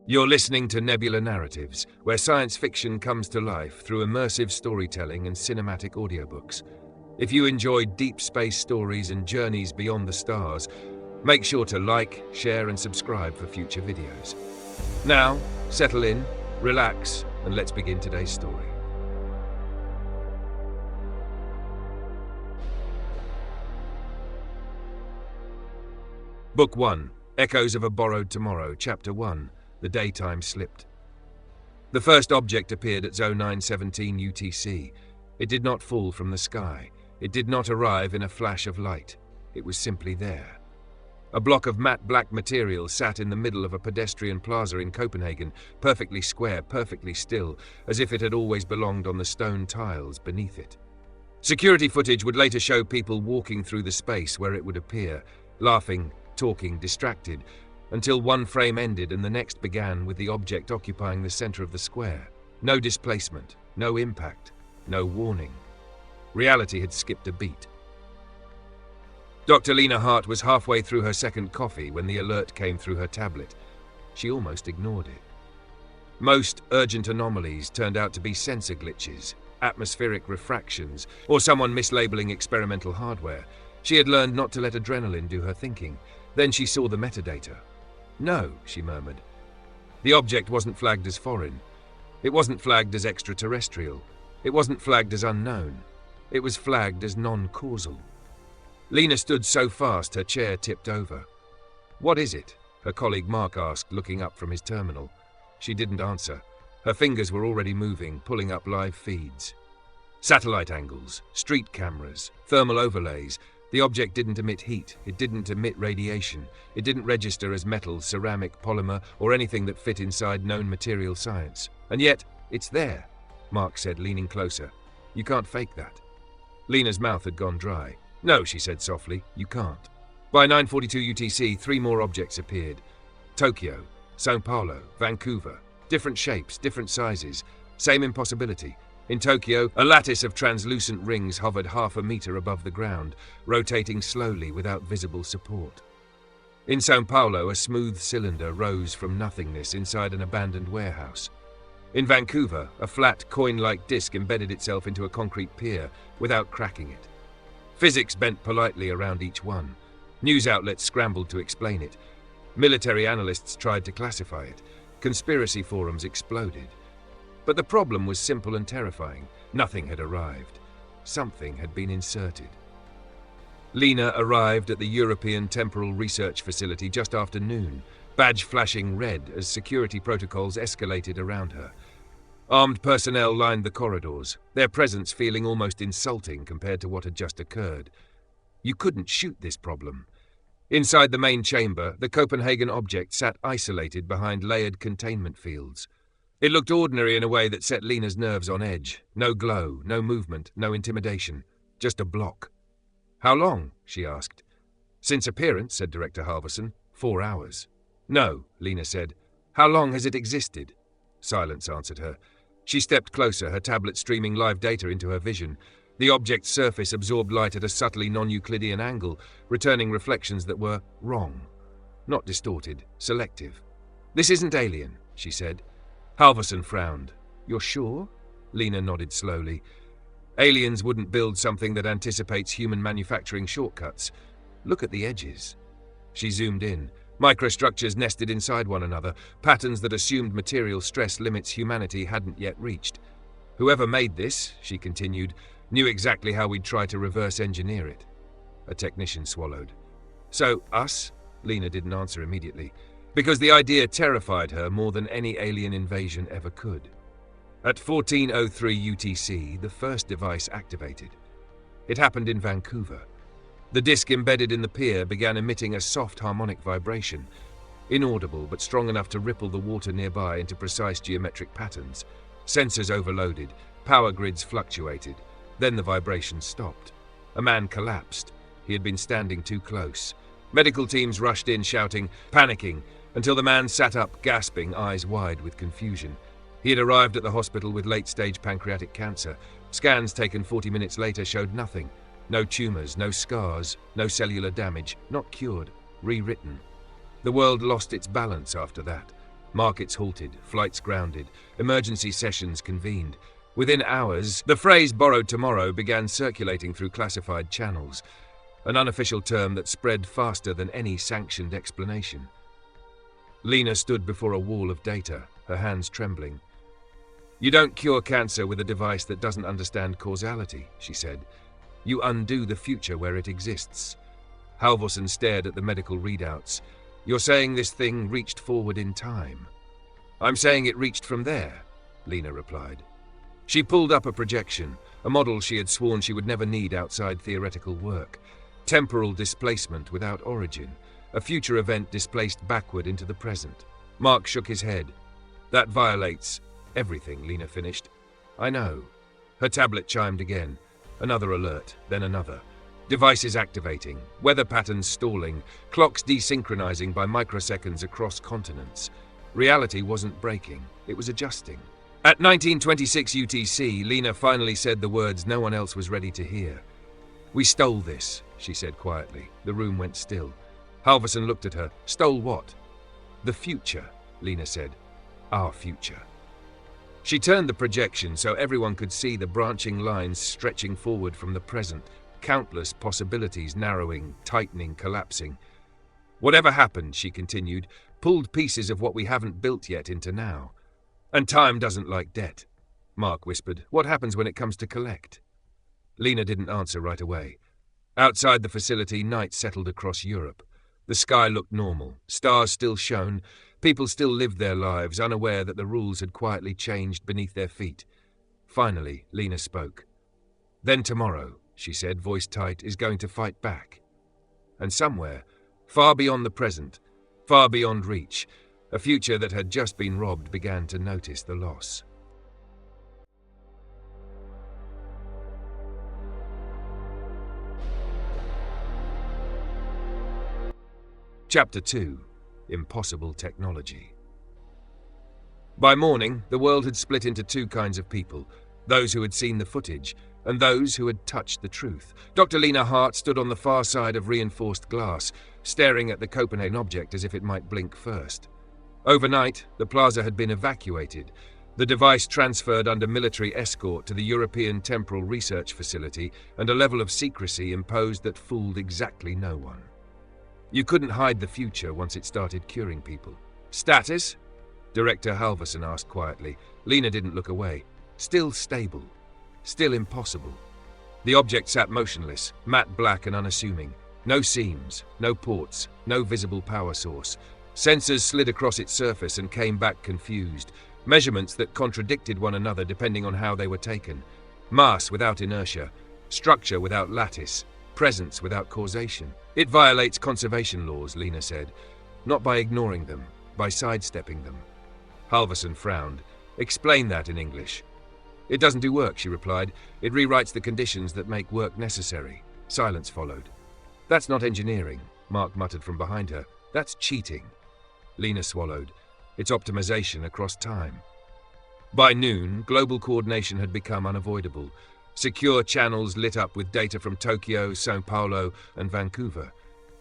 You're listening to Nebula Narratives, where science fiction comes to life through immersive storytelling and cinematic audiobooks. If you enjoy deep space stories and journeys beyond the stars, make sure to like, share, and subscribe for future videos. Now, settle in, relax, and let's begin today's story. Book 1, Echoes of a Borrowed Tomorrow, Chapter 1, The Daytime Slipped. The first object appeared at 0917 UTC. It did not fall from the sky. It did not arrive in a flash of light. It was simply there. A block of matte black material sat in the middle of a pedestrian plaza in Copenhagen, perfectly square, perfectly still, as if it had always belonged on the stone tiles beneath it. Security footage would later show people walking through the space where it would appear, laughing, talking, distracted, until one frame ended and the next began with the object occupying the center of the square. No displacement, no impact, no warning. Reality had skipped a beat. Dr. Lena Hart was halfway through her second coffee when the alert came through her tablet. She almost ignored it. Most urgent anomalies turned out to be sensor glitches, atmospheric refractions, or someone mislabeling experimental hardware. She had learned not to let adrenaline do her thinking. Then she saw the metadata. No, she murmured. The object wasn't flagged as foreign. It wasn't flagged as extraterrestrial. It wasn't flagged as unknown. It was flagged as non-causal. Lena stood so fast her chair tipped over. "What is it?" her colleague Mark asked, looking up from his terminal. She didn't answer. Her fingers were already moving, pulling up live feeds. Satellite angles, street cameras, thermal overlays. The object didn't emit heat, it didn't emit radiation, it didn't register as metal, ceramic, polymer, or anything that fit inside known material science. And yet, it's there, Mark said, leaning closer. You can't fake that. Lena's mouth had gone dry. No, she said softly, you can't. By 9:42 UTC, 3 more objects appeared. Tokyo, Sao Paulo, Vancouver. Different shapes, different sizes. Same impossibility. In Tokyo, a lattice of translucent rings hovered half a meter above the ground, rotating slowly without visible support. In Sao Paulo, a smooth cylinder rose from nothingness inside an abandoned warehouse. In Vancouver, a flat, coin-like disc embedded itself into a concrete pier without cracking it. Physics bent politely around each one. News outlets scrambled to explain it. Military analysts tried to classify it. Conspiracy forums exploded. But the problem was simple and terrifying. Nothing had arrived. Something had been inserted. Lena arrived at the European Temporal Research Facility just after noon, badge flashing red as security protocols escalated around her. Armed personnel lined the corridors, their presence feeling almost insulting compared to what had just occurred. You couldn't shoot this problem. Inside the main chamber, the Copenhagen object sat isolated behind layered containment fields. It looked ordinary in a way that set Lena's nerves on edge. No glow, no movement, no intimidation. Just a block. How long? She asked. Since appearance, said Director Halvorson. 4 hours. No, Lena said. How long has it existed? Silence answered her. She stepped closer, her tablet streaming live data into her vision. The object's surface absorbed light at a subtly non-Euclidean angle, returning reflections that were wrong. Not distorted, selective. This isn't alien, she said. Halvorson frowned. You're sure? Lena nodded slowly. Aliens wouldn't build something that anticipates human manufacturing shortcuts. Look at the edges. She zoomed in. Microstructures nested inside one another, patterns that assumed material stress limits humanity hadn't yet reached. Whoever made this, she continued, knew exactly how we'd try to reverse engineer it. A technician swallowed. So, us? Lena didn't answer immediately, because the idea terrified her more than any alien invasion ever could. At 14:03 UTC, the first device activated. It happened in Vancouver. The disc embedded in the pier began emitting a soft harmonic vibration, inaudible but strong enough to ripple the water nearby into precise geometric patterns. Sensors overloaded, power grids fluctuated. Then the vibration stopped. A man collapsed. He had been standing too close. Medical teams rushed in shouting, panicking, until the man sat up, gasping, eyes wide with confusion. He had arrived at the hospital with late-stage pancreatic cancer. Scans taken 40 minutes later showed nothing. No tumors, no scars, no cellular damage, not cured, rewritten. The world lost its balance after that. Markets halted, flights grounded, emergency sessions convened. Within hours, the phrase "borrowed tomorrow" began circulating through classified channels, an unofficial term that spread faster than any sanctioned explanation. Lena stood before a wall of data, her hands trembling. "You don't cure cancer with a device that doesn't understand causality," she said. "You undo the future where it exists." Halvorsen stared at the medical readouts. "You're saying this thing reached forward in time?" "I'm saying it reached from there," Lena replied. She pulled up a projection, a model she had sworn she would never need outside theoretical work. Temporal displacement without origin, a future event displaced backward into the present. Mark shook his head. "That violates everything," Lena finished. "I know." Her tablet chimed again. Another alert, then another. Devices activating, weather patterns stalling, clocks desynchronizing by microseconds across continents. Reality wasn't breaking, it was adjusting. At 1926 UTC, Lena finally said the words no one else was ready to hear. "We stole this," she said quietly. The room went still. Halvorsen looked at her. "Stole what?" "The future," Lena said. "Our future." She turned the projection so everyone could see the branching lines stretching forward from the present, countless possibilities narrowing, tightening, collapsing. "Whatever happened," she continued, "pulled pieces of what we haven't built yet into now. And time doesn't like debt." Mark whispered. "What happens when it comes to collect?" Lena didn't answer right away. Outside the facility, night settled across Europe. The sky looked normal, stars still shone, people still lived their lives, unaware that the rules had quietly changed beneath their feet. Finally, Lena spoke. "Then tomorrow," she said, voice tight, "is going to fight back. And somewhere, far beyond the present, far beyond reach, a future that had just been robbed began to notice the loss." Chapter 2. Impossible Technology. By morning, the world had split into two kinds of people, those who had seen the footage and those who had touched the truth. Dr. Lena Hart stood on the far side of reinforced glass, staring at the Copenhagen object as if it might blink first. Overnight, the plaza had been evacuated, the device transferred under military escort to the European Temporal Research Facility, and a level of secrecy imposed that fooled exactly no one. You couldn't hide the future once it started curing people. "Status?" Director Halvorsen asked quietly. Lena didn't look away. "Still stable. Still impossible." The object sat motionless, matte black and unassuming. No seams, no ports, no visible power source. Sensors slid across its surface and came back confused. Measurements that contradicted one another depending on how they were taken. Mass without inertia. Structure without lattice. Presence without causation. "It violates conservation laws," Lena said. "Not by ignoring them, by sidestepping them." Halvorsen frowned. "Explain that in English." "It doesn't do work," she replied. "It rewrites the conditions that make work necessary." Silence followed. "That's not engineering," Mark muttered from behind her. "That's cheating." Lena swallowed. "It's optimization across time." By noon, global coordination had become unavoidable. Secure channels lit up with data from Tokyo, São Paulo, and Vancouver.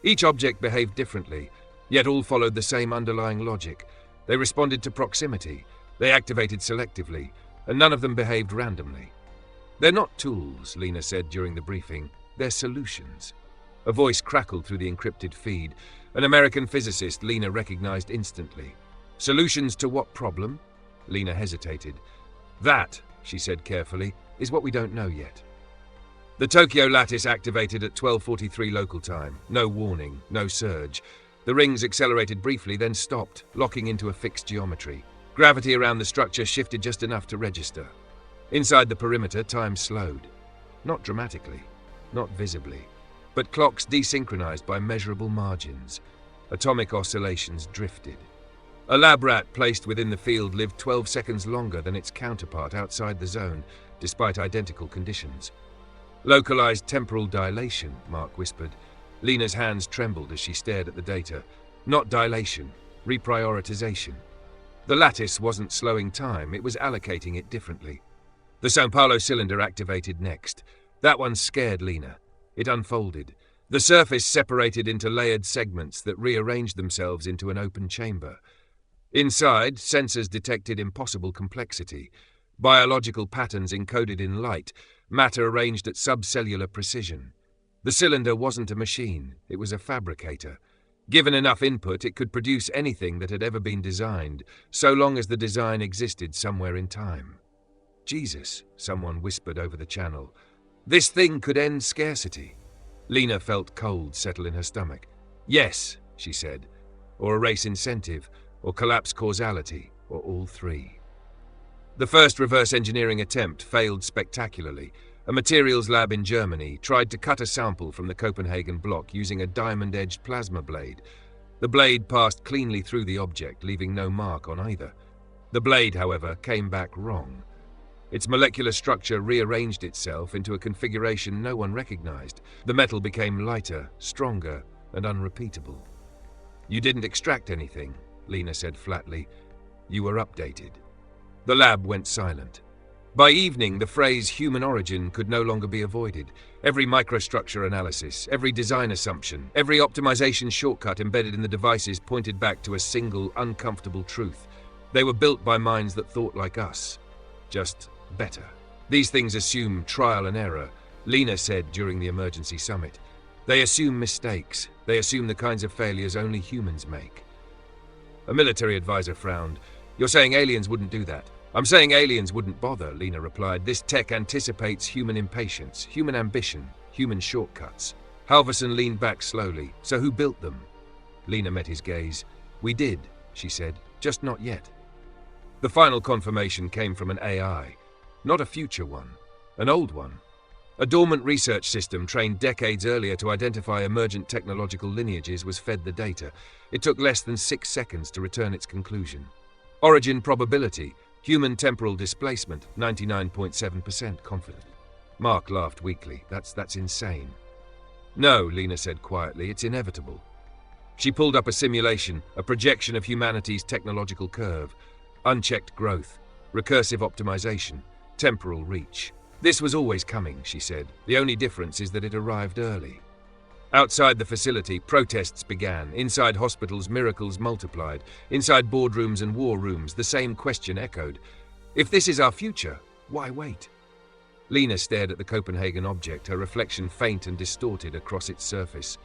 Each object behaved differently, yet all followed the same underlying logic. They responded to proximity, they activated selectively, and none of them behaved randomly. "They're not tools," Lena said during the briefing. "They're solutions." A voice crackled through the encrypted feed. An American physicist Lena recognized instantly. "Solutions to what problem?" Lena hesitated. "That," she said carefully, "is what we don't know yet." The Tokyo lattice activated at 12:43 local time. No warning, no surge. The rings accelerated briefly, then stopped, locking into a fixed geometry. Gravity around the structure shifted just enough to register. Inside the perimeter, time slowed. Not dramatically, not visibly, but clocks desynchronized by measurable margins. Atomic oscillations drifted. A lab rat placed within the field lived 12 seconds longer than its counterpart outside the zone, despite identical conditions. "Localized temporal dilation," Mark whispered. Lena's hands trembled as she stared at the data. Not dilation, reprioritization. The lattice wasn't slowing time, it was allocating it differently. The São Paulo cylinder activated next. That one scared Lena. It unfolded. The surface separated into layered segments that rearranged themselves into an open chamber. Inside, sensors detected impossible complexity. Biological patterns encoded in light, matter arranged at subcellular precision. The cylinder wasn't a machine, it was a fabricator. Given enough input, it could produce anything that had ever been designed, so long as the design existed somewhere in time. Jesus, someone whispered over the channel. This thing could end scarcity. Lena felt cold settle in her stomach. Yes, she said, or erase incentive, or collapse causality, or all three. The first reverse engineering attempt failed spectacularly. A materials lab in Germany tried to cut a sample from the Copenhagen block using a diamond-edged plasma blade. The blade passed cleanly through the object, leaving no mark on either. The blade, however, came back wrong. Its molecular structure rearranged itself into a configuration no one recognized. The metal became lighter, stronger, and unrepeatable. You didn't extract anything, Lena said flatly. You were updated. The lab went silent. By evening, the phrase human origin could no longer be avoided. Every microstructure analysis, every design assumption, every optimization shortcut embedded in the devices pointed back to a single, uncomfortable truth. They were built by minds that thought like us, just better. These things assume trial and error, Lena said during the emergency summit. They assume mistakes. They assume the kinds of failures only humans make. A military advisor frowned. You're saying aliens wouldn't do that? I'm saying aliens wouldn't bother, Lena replied. This tech anticipates human impatience, human ambition, human shortcuts. Halverson leaned back slowly. So who built them? Lena met his gaze. We did, she said, just not yet. The final confirmation came from an AI, not a future one, an old one. A dormant research system trained decades earlier to identify emergent technological lineages was fed the data. It took less than 6 seconds to return its conclusion. Origin probability, human temporal displacement, 99.7% confident. Mark laughed weakly. That's insane. No, Lena said quietly, it's inevitable. She pulled up a simulation, a projection of humanity's technological curve. Unchecked growth, recursive optimization, temporal reach. This was always coming, she said. The only difference is that it arrived early. Outside the facility, protests began. Inside hospitals, miracles multiplied. Inside boardrooms and war rooms, the same question echoed. If this is our future, why wait? Lena stared at the Copenhagen object, her reflection faint and distorted across its surface.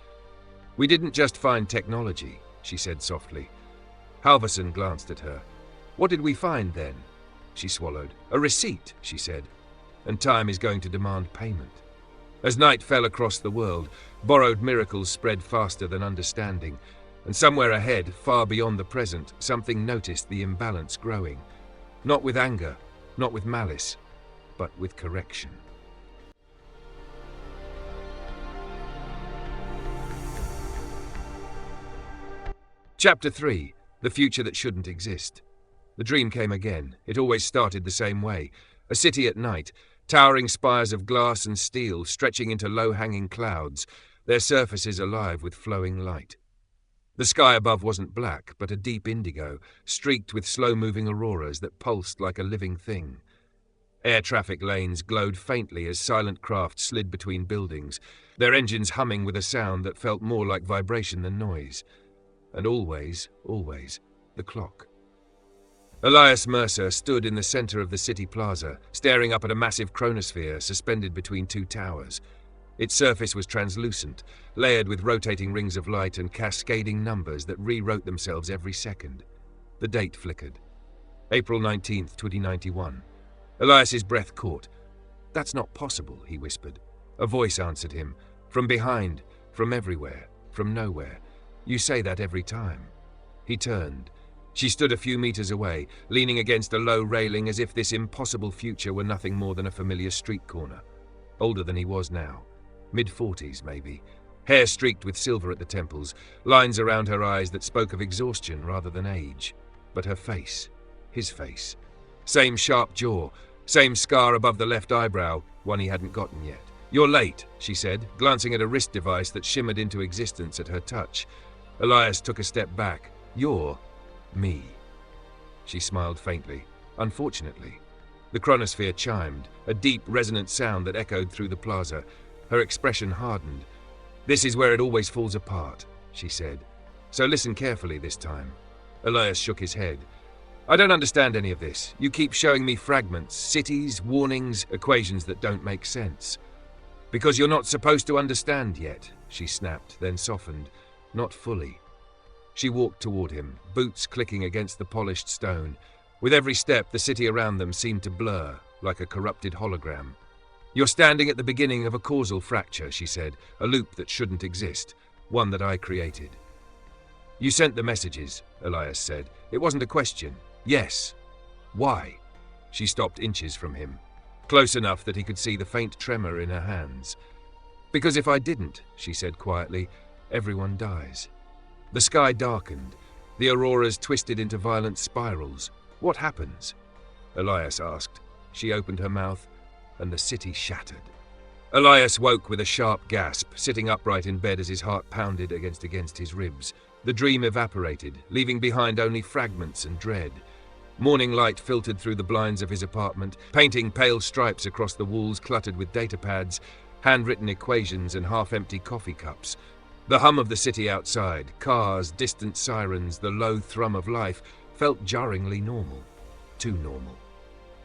We didn't just find technology, she said softly. Halverson glanced at her. What did we find then? She swallowed. A receipt, she said. And time is going to demand payment. As night fell across the world, borrowed miracles spread faster than understanding, and somewhere ahead, far beyond the present, something noticed the imbalance growing. Not with anger, not with malice, but with correction. Chapter 3. The Future That Shouldn't Exist. The dream came again. It always started the same way. A city at night, towering spires of glass and steel stretching into low-hanging clouds, their surfaces alive with flowing light. The sky above wasn't black, but a deep indigo, streaked with slow-moving auroras that pulsed like a living thing. Air traffic lanes glowed faintly as silent craft slid between buildings, their engines humming with a sound that felt more like vibration than noise. And always, the clock. Elias Mercer stood in the center of the city plaza, staring up at a massive chronosphere suspended between two towers. Its surface was translucent, layered with rotating rings of light and cascading numbers that rewrote themselves every second. The date flickered. April 19th, 2091. Elias's breath caught. That's not possible, he whispered. A voice answered him. From behind, from everywhere, from nowhere. You say that every time. He turned. She stood a few meters away, leaning against a low railing as if this impossible future were nothing more than a familiar street corner. Older than he was now. Mid-40s, maybe. Hair streaked with silver at the temples, lines around her eyes that spoke of exhaustion rather than age. But her face, his face. Same sharp jaw, same scar above the left eyebrow, one he hadn't gotten yet. You're late, she said, glancing at a wrist device that shimmered into existence at her touch. Elias took a step back. You're me. She smiled faintly. Unfortunately. The chronosphere chimed, a deep, resonant sound that echoed through the plaza. Her expression hardened. This is where it always falls apart, she said. So listen carefully this time. Elias shook his head. I don't understand any of this. You keep showing me fragments, cities, warnings, equations that don't make sense. Because you're not supposed to understand yet, she snapped, then softened. Not fully. She walked toward him, boots clicking against the polished stone. With every step, the city around them seemed to blur, like a corrupted hologram. You're standing at the beginning of a causal fracture, she said, a loop that shouldn't exist, one that I created. You sent the messages, Elias said. It wasn't a question. Yes. Why? She stopped inches from him, close enough that he could see the faint tremor in her hands. Because if I didn't, she said quietly, everyone dies. The sky darkened. The auroras twisted into violent spirals. What happens? Elias asked. She opened her mouth, and the city shattered. Elias woke with a sharp gasp, sitting upright in bed as his heart pounded against his ribs. The dream evaporated, leaving behind only fragments and dread. Morning light filtered through the blinds of his apartment, painting pale stripes across the walls cluttered with data pads, handwritten equations and half-empty coffee cups. The hum of the city outside, cars, distant sirens, the low thrum of life, felt jarringly normal. Too normal.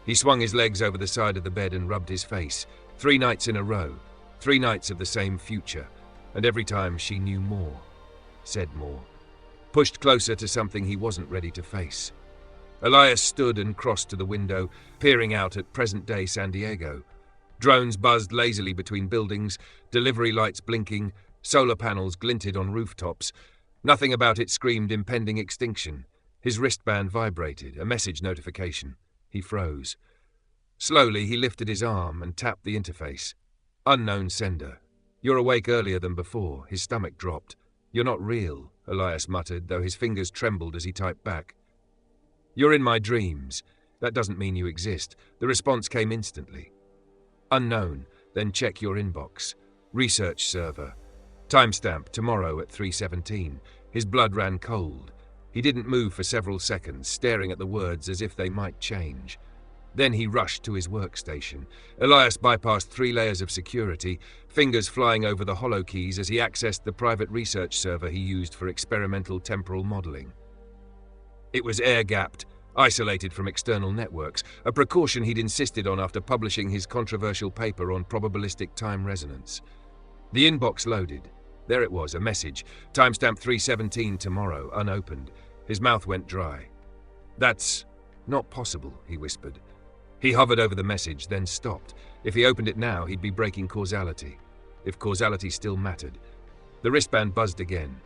He swung his legs over the side of the bed and rubbed his face. 3 nights in a row, 3 nights of the same future, and every time she knew more, said more, pushed closer to something he wasn't ready to face. Elias stood and crossed to the window, peering out at present-day San Diego. Drones buzzed lazily between buildings, delivery lights blinking, solar panels glinted on rooftops. Nothing about it screamed impending extinction. His wristband vibrated, a message notification. He froze. Slowly, he lifted his arm and tapped the interface. Unknown sender. You're awake earlier than before. His stomach dropped. You're not real, Elias muttered, though his fingers trembled as he typed back. You're in my dreams. That doesn't mean you exist. The response came instantly. Unknown, then check your inbox. Research server. Timestamp, tomorrow at 3:17. His blood ran cold. He didn't move for several seconds, staring at the words as if they might change. Then he rushed to his workstation. Elias bypassed 3 layers of security, fingers flying over the hollow keys as he accessed the private research server he used for experimental temporal modeling. It was air-gapped, isolated from external networks, a precaution he'd insisted on after publishing his controversial paper on probabilistic time resonance. The inbox loaded. There it was, a message. Timestamp 3:17 tomorrow, unopened. His mouth went dry. That's not possible, he whispered. He hovered over the message, then stopped. If he opened it now, he'd be breaking causality. If causality still mattered. The wristband buzzed again.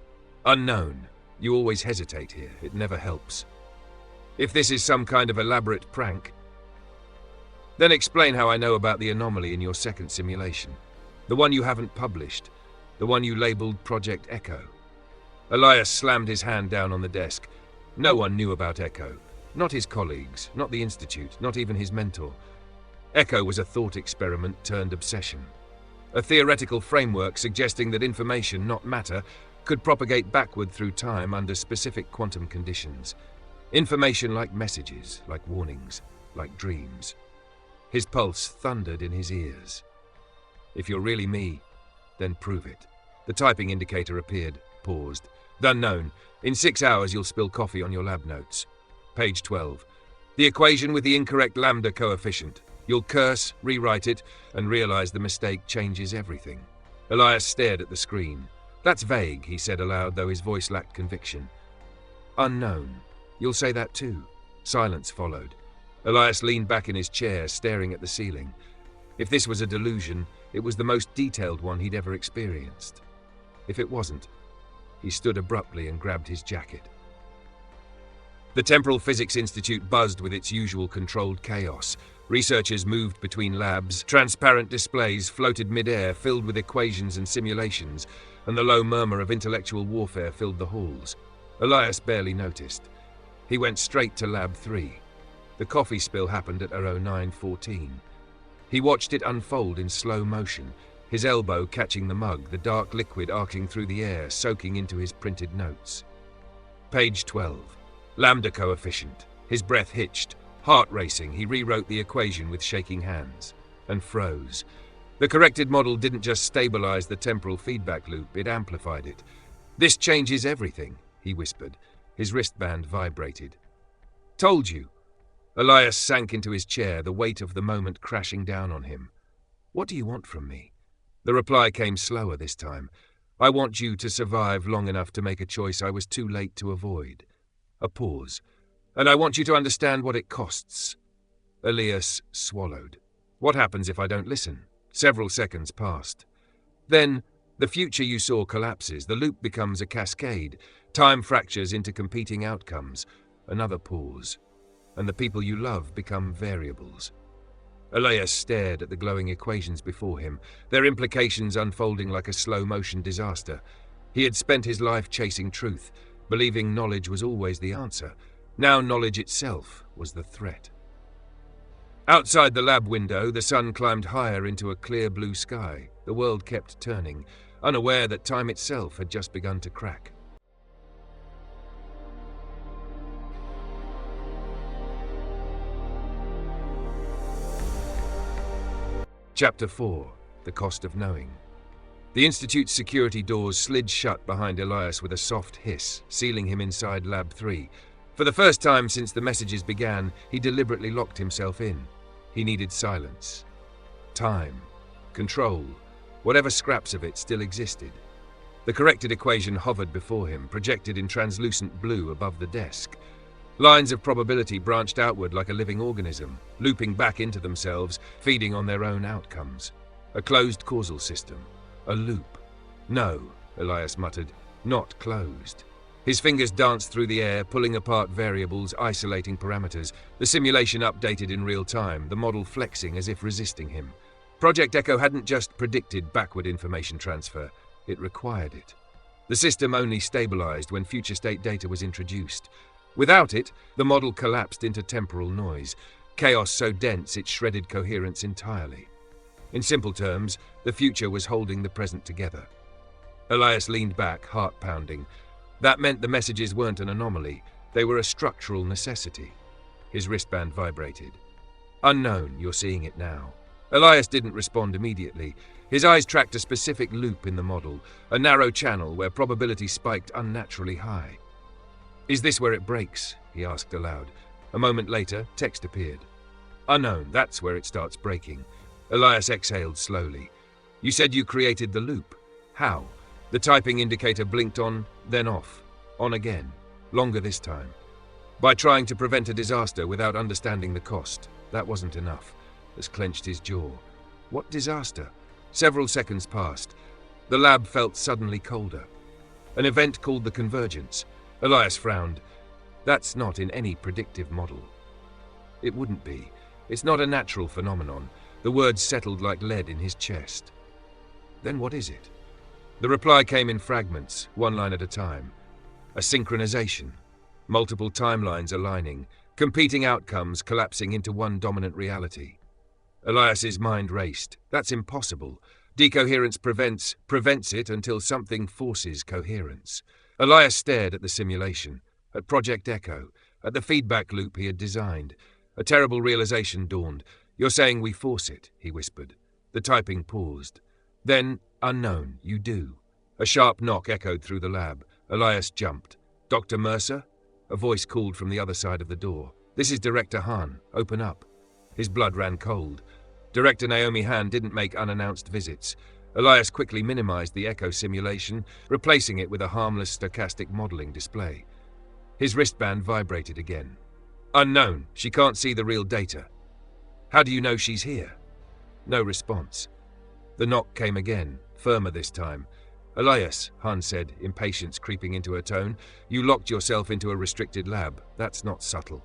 Unknown. You always hesitate here. It never helps. If this is some kind of elaborate prank, then explain how I know about the anomaly in your second simulation. The one you haven't published. The one you labeled Project Echo. Elias slammed his hand down on the desk. No one knew about Echo. Not his colleagues, not the Institute, not even his mentor. Echo was a thought experiment turned obsession. A theoretical framework suggesting that information, not matter, could propagate backward through time under specific quantum conditions. Information like messages, like warnings, like dreams. His pulse thundered in his ears. If you're really me, then prove it. The typing indicator appeared, paused. The unknown. In 6 hours you'll spill coffee on your lab notes. Page 12. The equation with the incorrect lambda coefficient. You'll curse, rewrite it, and realize the mistake changes everything. Elias stared at the screen. That's vague, he said aloud, though his voice lacked conviction. Unknown. You'll say that too. Silence followed. Elias leaned back in his chair, staring at the ceiling. If this was a delusion, it was the most detailed one he'd ever experienced. If it wasn't, he stood abruptly and grabbed his jacket. The Temporal Physics Institute buzzed with its usual controlled chaos. Researchers moved between labs, transparent displays floated mid-air filled with equations and simulations, and the low murmur of intellectual warfare filled the halls. Elias barely noticed. He went straight to Lab 3. The coffee spill happened at 09:14. He watched it unfold in slow motion, his elbow catching the mug, the dark liquid arcing through the air, soaking into his printed notes. Page 12. Lambda coefficient. His breath hitched. Heart racing, he rewrote the equation with shaking hands. And froze. The corrected model didn't just stabilize the temporal feedback loop, it amplified it. This changes everything, he whispered. His wristband vibrated. "Told you." Elias sank into his chair, the weight of the moment crashing down on him. "What do you want from me?" The reply came slower this time. "I want you to survive long enough to make a choice I was too late to avoid." A pause. "And I want you to understand what it costs." Elias swallowed. "What happens if I don't listen?" Several seconds passed. "Then, the future you saw collapses. The loop becomes a cascade. Time fractures into competing outcomes." Another pause. "And the people you love become variables." Elias stared at the glowing equations before him, their implications unfolding like a slow-motion disaster. He had spent his life chasing truth, believing knowledge was always the answer. Now knowledge itself was the threat. Outside the lab window, the sun climbed higher into a clear blue sky. The world kept turning, unaware that time itself had just begun to crack. Chapter 4. The Cost of Knowing. The Institute's security doors slid shut behind Elias with a soft hiss, sealing him inside Lab 3. For the first time since the messages began, he deliberately locked himself in. He needed silence. Time. Control. Whatever scraps of it still existed. The corrected equation hovered before him, projected in translucent blue above the desk. Lines of probability branched outward like a living organism, looping back into themselves, feeding on their own outcomes. A closed causal system. A loop. "No," Elias muttered, "not closed." His fingers danced through the air, pulling apart variables, isolating parameters. The simulation updated in real time, the model flexing as if resisting him. Project Echo hadn't just predicted backward information transfer, it required it. The system only stabilized when future state data was introduced. Without it, the model collapsed into temporal noise, chaos so dense it shredded coherence entirely. In simple terms, the future was holding the present together. Elias leaned back, heart pounding. That meant the messages weren't an anomaly, they were a structural necessity. His wristband vibrated. "Unknown, you're seeing it now." Elias didn't respond immediately. His eyes tracked a specific loop in the model, a narrow channel where probability spiked unnaturally high. "Is this where it breaks?" he asked aloud. A moment later, text appeared. "Unknown, that's where it starts breaking." Elias exhaled slowly. "You said you created the loop. How?" The typing indicator blinked on, then off. On again. Longer this time. "By trying to prevent a disaster without understanding the cost. That wasn't enough." As clenched his jaw. "What disaster?" Several seconds passed. The lab felt suddenly colder. "An event called the convergence." Elias frowned. "That's not in any predictive model." "It wouldn't be. It's not a natural phenomenon." The words settled like lead in his chest. "Then what is it?" The reply came in fragments, one line at a time. "A synchronization. Multiple timelines aligning, competing outcomes collapsing into one dominant reality." Elias's mind raced. "That's impossible. Decoherence prevents it until something forces coherence." Elias stared at the simulation, at Project Echo, at the feedback loop he had designed. A terrible realization dawned. "You're saying we force it," he whispered. The typing paused. Then, "Unknown, you do." A sharp knock echoed through the lab. Elias jumped. "Dr. Mercer?" A voice called from the other side of the door. "This is Director Hahn. Open up." His blood ran cold. Director Naomi Han didn't make unannounced visits. Elias quickly minimized the echo simulation, replacing it with a harmless stochastic modeling display. His wristband vibrated again. "Unknown. She can't see the real data." "How do you know she's here?" No response. The knock came again, firmer this time. "Elias," Han said, impatience creeping into her tone, "you locked yourself into a restricted lab. That's not subtle."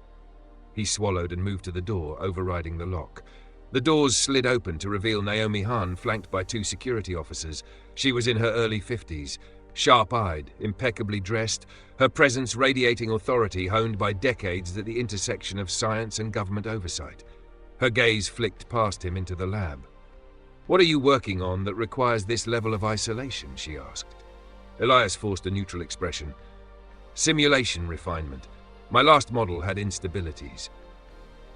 He swallowed and moved to the door, overriding the lock. The doors slid open to reveal Naomi Han, flanked by two security officers. She was in her early 50s, sharp-eyed, impeccably dressed, her presence radiating authority honed by decades at the intersection of science and government oversight. Her gaze flicked past him into the lab. "What are you working on that requires this level of isolation?" she asked. Elias forced a neutral expression. "Simulation refinement. My last model had instabilities."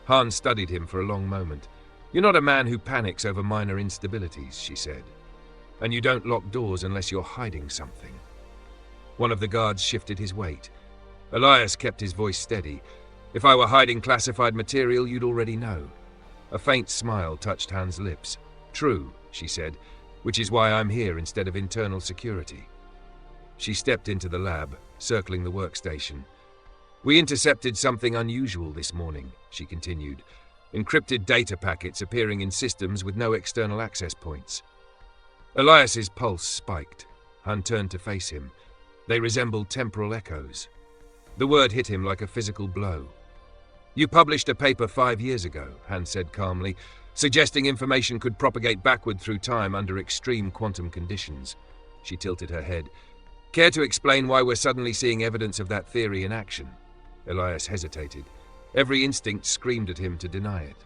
Han studied him for a long moment. "You're not a man who panics over minor instabilities," she said. "And you don't lock doors unless you're hiding something." One of the guards shifted his weight. Elias kept his voice steady. If I were hiding classified material, you'd already know. A faint smile touched Han's lips. True, she said, which is why I'm here instead of internal security. She stepped into the lab, circling the workstation. We intercepted something unusual this morning, she continued. Encrypted data packets appearing in systems with no external access points. Elias's pulse spiked. Han turned to face him. They resembled temporal echoes. The word hit him like a physical blow. You published a paper 5 years ago, Han said calmly, suggesting information could propagate backward through time under extreme quantum conditions. She tilted her head. Care to explain why we're suddenly seeing evidence of that theory in action? Elias hesitated. Every instinct screamed at him to deny it.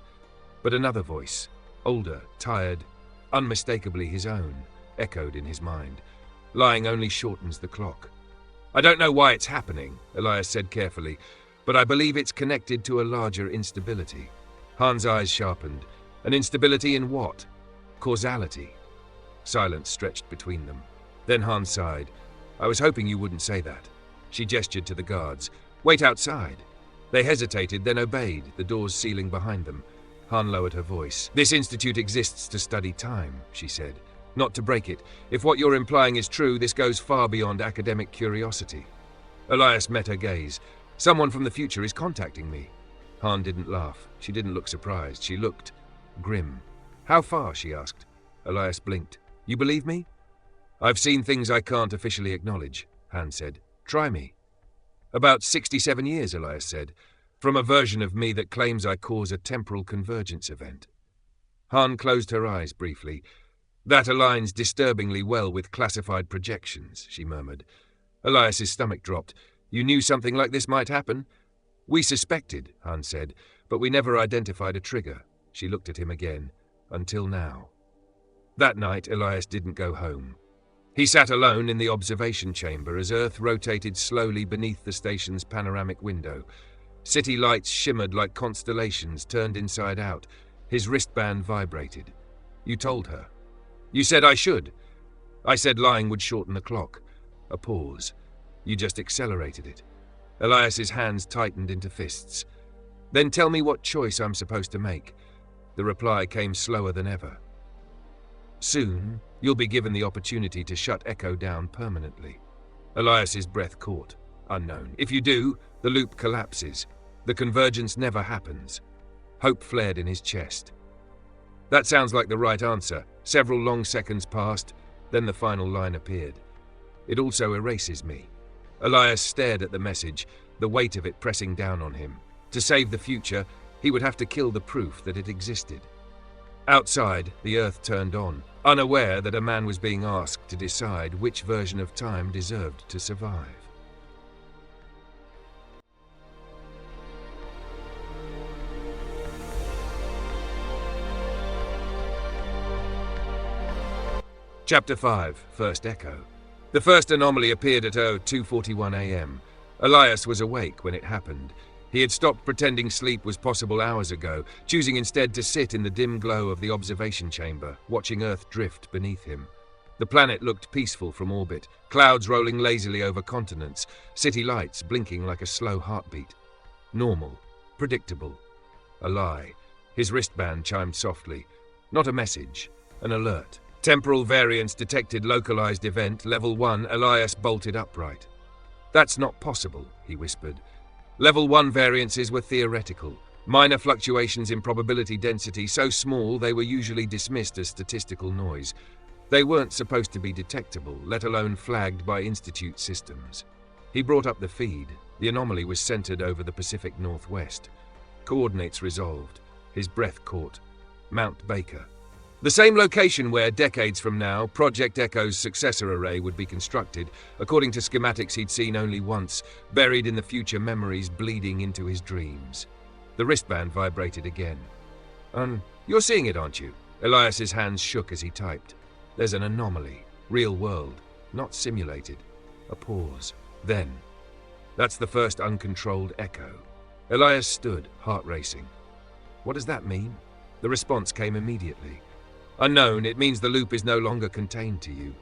But another voice, older, tired, unmistakably his own, echoed in his mind. Lying only shortens the clock. I don't know why it's happening, Elias said carefully, but I believe it's connected to a larger instability. Han's eyes sharpened. An instability in what? Causality. Silence stretched between them. Then Han sighed. I was hoping you wouldn't say that. She gestured to the guards. Wait outside. They hesitated, then obeyed, the doors sealing behind them. Han lowered her voice. This institute exists to study time, she said. Not to break it. If what you're implying is true, this goes far beyond academic curiosity. Elias met her gaze. Someone from the future is contacting me. Han didn't laugh. She didn't look surprised. She looked grim. How far? She asked. Elias blinked. You believe me? I've seen things I can't officially acknowledge, Han said. Try me. About 67 years, Elias said, from a version of me that claims I cause a temporal convergence event. Han closed her eyes briefly. That aligns disturbingly well with classified projections, she murmured. Elias's stomach dropped. You knew something like this might happen? We suspected, Han said, but we never identified a trigger. She looked at him again. Until now. That night, Elias didn't go home. He sat alone in the observation chamber as Earth rotated slowly beneath the station's panoramic window. City lights shimmered like constellations turned inside out. His wristband vibrated. You told her. You said I should. I said lying would shorten the clock. A pause. You just accelerated it. Elias's hands tightened into fists. Then tell me what choice I'm supposed to make. The reply came slower than ever. Soon, you'll be given the opportunity to shut Echo down permanently. Elias's breath caught. Unknown. If you do, the loop collapses. The convergence never happens. Hope flared in his chest. That sounds like the right answer. Several long seconds passed, then the final line appeared. It also erases me. Elias stared at the message, the weight of it pressing down on him. To save the future, he would have to kill the proof that it existed. Outside, the Earth turned on, unaware that a man was being asked to decide which version of time deserved to survive. Chapter 5, First Echo. The first anomaly appeared at 2:41 a.m. Elias was awake when it happened. He had stopped pretending sleep was possible hours ago, choosing instead to sit in the dim glow of the observation chamber, watching Earth drift beneath him. The planet looked peaceful from orbit, clouds rolling lazily over continents, city lights blinking like a slow heartbeat. Normal, predictable. A lie. His wristband chimed softly. Not a message, an alert. Temporal variance detected. Localized event, level 1. Elias bolted upright. That's not possible, he whispered. Level 1 variances were theoretical. Minor fluctuations in probability density so small they were usually dismissed as statistical noise. They weren't supposed to be detectable, let alone flagged by Institute systems. He brought up the feed. The anomaly was centered over the Pacific Northwest. Coordinates resolved. His breath caught. Mount Baker. The same location where, decades from now, Project Echo's successor array would be constructed, according to schematics he'd seen only once, buried in the future memories bleeding into his dreams. The wristband vibrated again. You're seeing it, aren't you? Elias's hands shook as he typed. There's an anomaly. Real world. Not simulated. A pause. Then. That's the first uncontrolled echo. Elias stood, heart racing. What does that mean? The response came immediately. Unknown, it means the loop is no longer contained to you.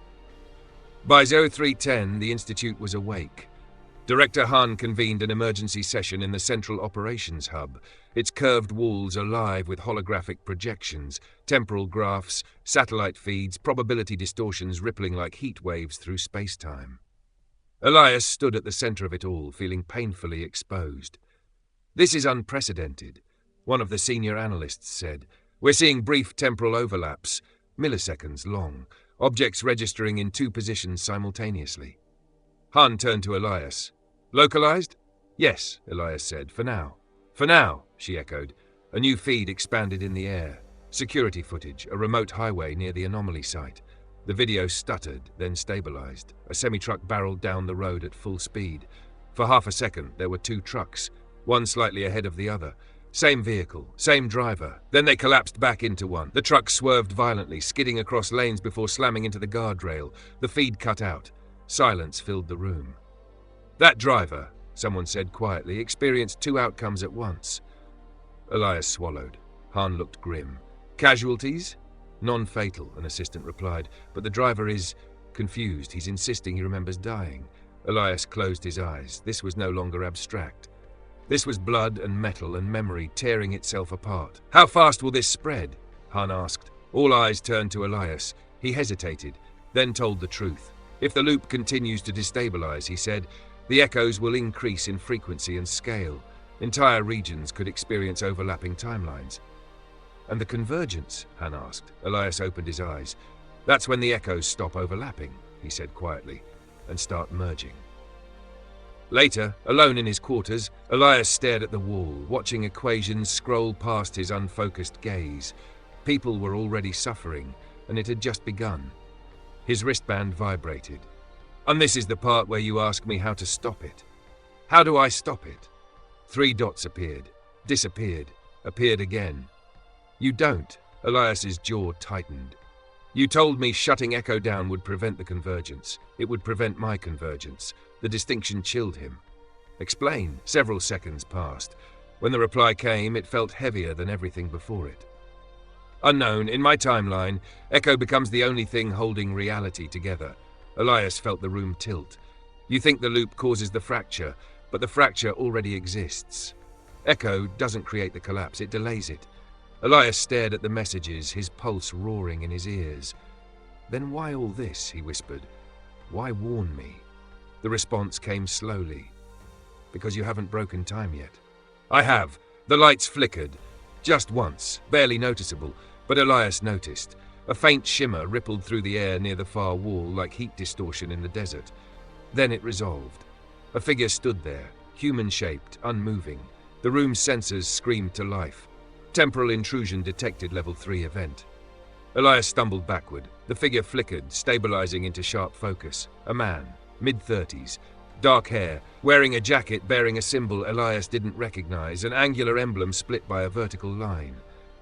By 0310, the Institute was awake. Director Han convened an emergency session in the Central Operations Hub, its curved walls alive with holographic projections, temporal graphs, satellite feeds, probability distortions rippling like heat waves through space-time. Elias stood at the center of it all, feeling painfully exposed. "This is unprecedented," one of the senior analysts said. "We're seeing brief temporal overlaps, milliseconds long, objects registering in two positions simultaneously." Han turned to Elias. "Localized?" "Yes," Elias said, "for now." "For now," she echoed. A new feed expanded in the air. Security footage, a remote highway near the anomaly site. The video stuttered, then stabilized. A semi-truck barreled down the road at full speed. For half a second, there were two trucks, one slightly ahead of the other. Same vehicle, same driver. Then they collapsed back into one. The truck swerved violently, skidding across lanes before slamming into the guardrail. The feed cut out. Silence filled the room. "That driver," someone said quietly, "experienced two outcomes at once." Elias swallowed. Han looked grim. "Casualties?" "Non-fatal," an assistant replied, "but the driver is confused. He's insisting he remembers dying." Elias closed his eyes. This was no longer abstract. This was blood and metal and memory tearing itself apart. "How fast will this spread?" Han asked. All eyes turned to Elias. He hesitated, then told the truth. "If the loop continues to destabilize," he said, "the echoes will increase in frequency and scale. Entire regions could experience overlapping timelines." "And the convergence?" Han asked. Elias opened his eyes. "That's when the echoes stop overlapping," he said quietly, "and start merging." Later, alone in his quarters, Elias stared at the wall, watching equations scroll past his unfocused gaze. People were already suffering, and it had just begun. His wristband vibrated. "And this is the part where you ask me how to stop it. How do I stop it?" 3 dots appeared, disappeared, appeared again. "You don't." Elias's jaw tightened. "You told me shutting Echo down would prevent the convergence. It would prevent my convergence." The distinction chilled him. "Explain." Several seconds passed. When the reply came, it felt heavier than everything before it. "Unknown, in my timeline, Echo becomes the only thing holding reality together." Elias felt the room tilt. "You think the loop causes the fracture, but the fracture already exists. Echo doesn't create the collapse, it delays it." Elias stared at the messages, his pulse roaring in his ears. "Then why all this?" he whispered. "Why warn me?" The response came slowly. "Because you haven't broken time yet." "I have." The lights flickered. Just once, barely noticeable, but Elias noticed. A faint shimmer rippled through the air near the far wall like heat distortion in the desert. Then it resolved. A figure stood there, human-shaped, unmoving. The room's sensors screamed to life. Temporal intrusion detected level 3 event. Elias stumbled backward. The figure flickered, stabilizing into sharp focus. A man, mid-30s, dark hair, wearing a jacket bearing a symbol Elias didn't recognize, an angular emblem split by a vertical line.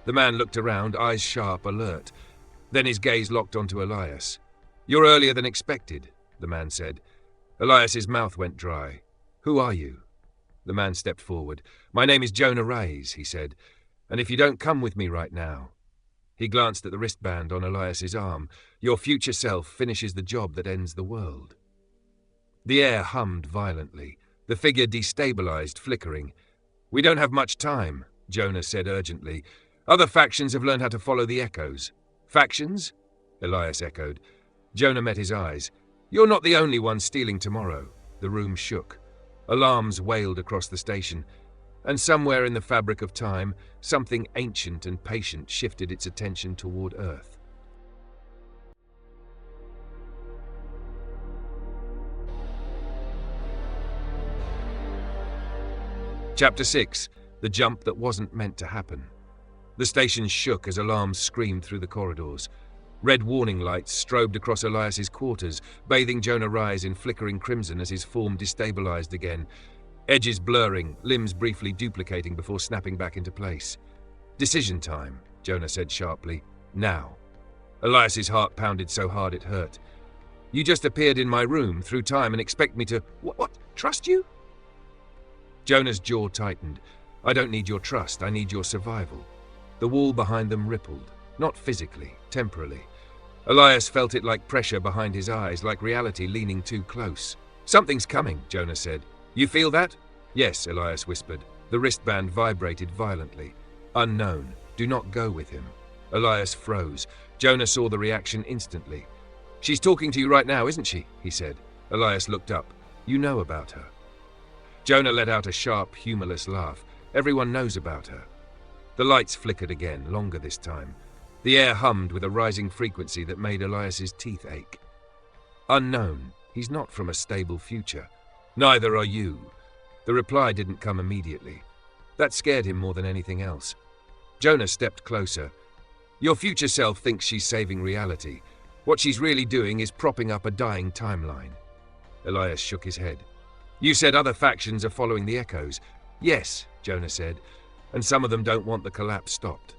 The man looked around, eyes sharp, alert. Then his gaze locked onto Elias. "You're earlier than expected," the man said. Elias's mouth went dry. "Who are you?" The man stepped forward. "My name is Jonah Reyes," he said, "and if you don't come with me right now..." He glanced at the wristband on Elias's arm. "Your future self finishes the job that ends the world." The air hummed violently. The figure destabilized, flickering. "We don't have much time," Jonah said urgently. "Other factions have learned how to follow the echoes." "Factions?" Elias echoed. Jonah met his eyes. "You're not the only one stealing tomorrow." The room shook. Alarms wailed across the station. And somewhere in the fabric of time, something ancient and patient shifted its attention toward Earth. Chapter 6. The Jump That Wasn't Meant to Happen. The station shook as alarms screamed through the corridors. Red warning lights strobed across Elias's quarters, bathing Jonah Reyes in flickering crimson as his form destabilized again. Edges blurring, limbs briefly duplicating before snapping back into place. "Decision time," Jonah said sharply. "Now." Elias's heart pounded so hard it hurt. "You just appeared in my room through time and expect me to... What? Trust you?" Jonah's jaw tightened. "I don't need your trust, I need your survival." The wall behind them rippled, not physically, temporally. Elias felt it like pressure behind his eyes, like reality leaning too close. "Something's coming," Jonah said. You feel that? Yes, Elias whispered. The wristband vibrated violently. Unknown. Do not go with him. Elias froze. Jonah saw the reaction instantly. She's talking to you right now, isn't she? He said. Elias looked up. You know about her. Jonah let out a sharp, humorless laugh. Everyone knows about her. The lights flickered again, longer this time. The air hummed with a rising frequency that made Elias's teeth ache. Unknown. He's not from a stable future. Neither are you. The reply didn't come immediately. That scared him more than anything else. Jonah stepped closer. Your future self thinks she's saving reality. What she's really doing is propping up a dying timeline. Elias shook his head. You said other factions are following the echoes. Yes, Jonah said, and some of them don't want the collapse stopped.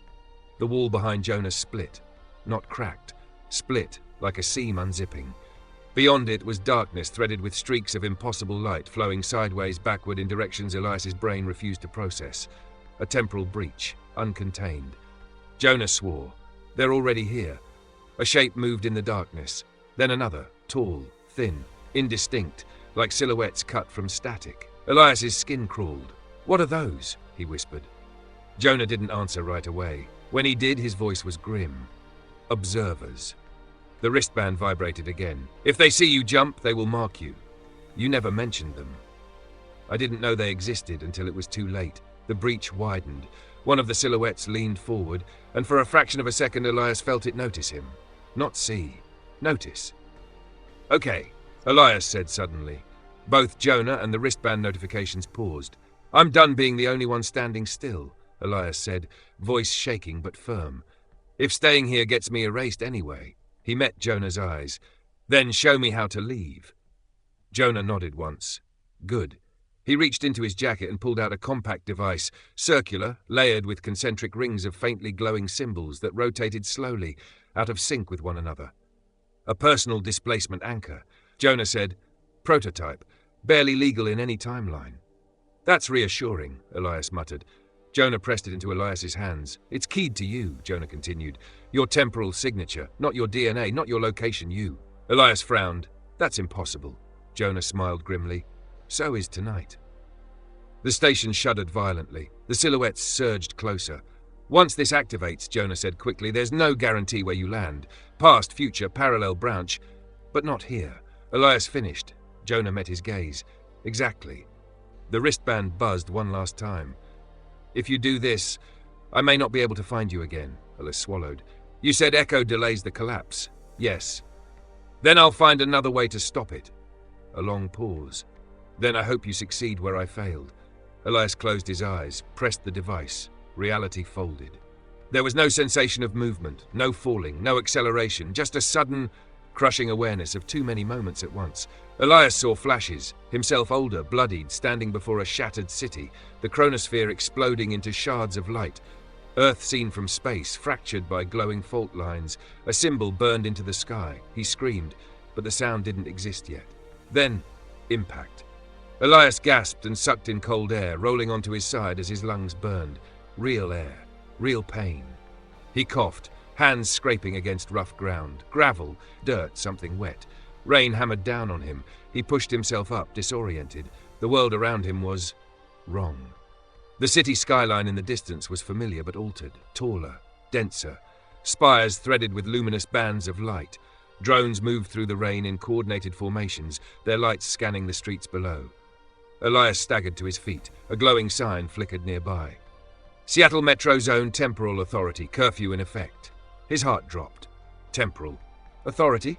The wall behind Jonah split, not cracked, split like a seam unzipping. Beyond it was darkness threaded with streaks of impossible light flowing sideways backward in directions Elias's brain refused to process. A temporal breach, uncontained. Jonah swore. They're already here. A shape moved in the darkness. Then another, tall, thin, indistinct, like silhouettes cut from static. Elias's skin crawled. What are those? He whispered. Jonah didn't answer right away. When he did, his voice was grim. Observers. The wristband vibrated again. If they see you jump, they will mark you. You never mentioned them. I didn't know they existed until it was too late. The breach widened. One of the silhouettes leaned forward, and for a fraction of a second Elias felt it notice him. Not see. Notice. Okay, Elias said suddenly. Both Jonah and the wristband notifications paused. I'm done being the only one standing still, Elias said, voice shaking but firm. If staying here gets me erased anyway. He met Jonah's eyes. Then show me how to leave. Jonah nodded once. Good. He reached into his jacket and pulled out a compact device, circular, layered with concentric rings of faintly glowing symbols that rotated slowly, out of sync with one another. A personal displacement anchor. Jonah said, prototype, barely legal in any timeline. That's reassuring, Elias muttered. Jonah pressed it into Elias's hands. It's keyed to you, Jonah continued. Your temporal signature, not your DNA, not your location, you. Elias frowned. That's impossible. Jonah smiled grimly. So is tonight. The station shuddered violently. The silhouettes surged closer. Once this activates, Jonah said quickly, there's no guarantee where you land. Past, future, parallel branch. But not here. Elias finished. Jonah met his gaze. Exactly. The wristband buzzed one last time. If you do this, I may not be able to find you again, Elias swallowed. You said Echo delays the collapse. Yes. Then I'll find another way to stop it. A long pause. Then I hope you succeed where I failed. Elias closed his eyes, pressed the device. Reality folded. There was no sensation of movement, no falling, no acceleration, just a sudden, crushing awareness of too many moments at once. Elias saw flashes, himself older, bloodied, standing before a shattered city, the chronosphere exploding into shards of light. Earth seen from space, fractured by glowing fault lines. A symbol burned into the sky. He screamed, but the sound didn't exist yet. Then, impact. Elias gasped and sucked in cold air, rolling onto his side as his lungs burned. Real air, real pain. He coughed, hands scraping against rough ground, gravel, dirt, something wet. Rain hammered down on him. He pushed himself up, disoriented. The world around him was wrong. The city skyline in the distance was familiar but altered, taller, denser. Spires threaded with luminous bands of light. Drones moved through the rain in coordinated formations, their lights scanning the streets below. Elias staggered to his feet. A glowing sign flickered nearby. Seattle Metro Zone Temporal Authority, curfew in effect. His heart dropped. Temporal. Authority?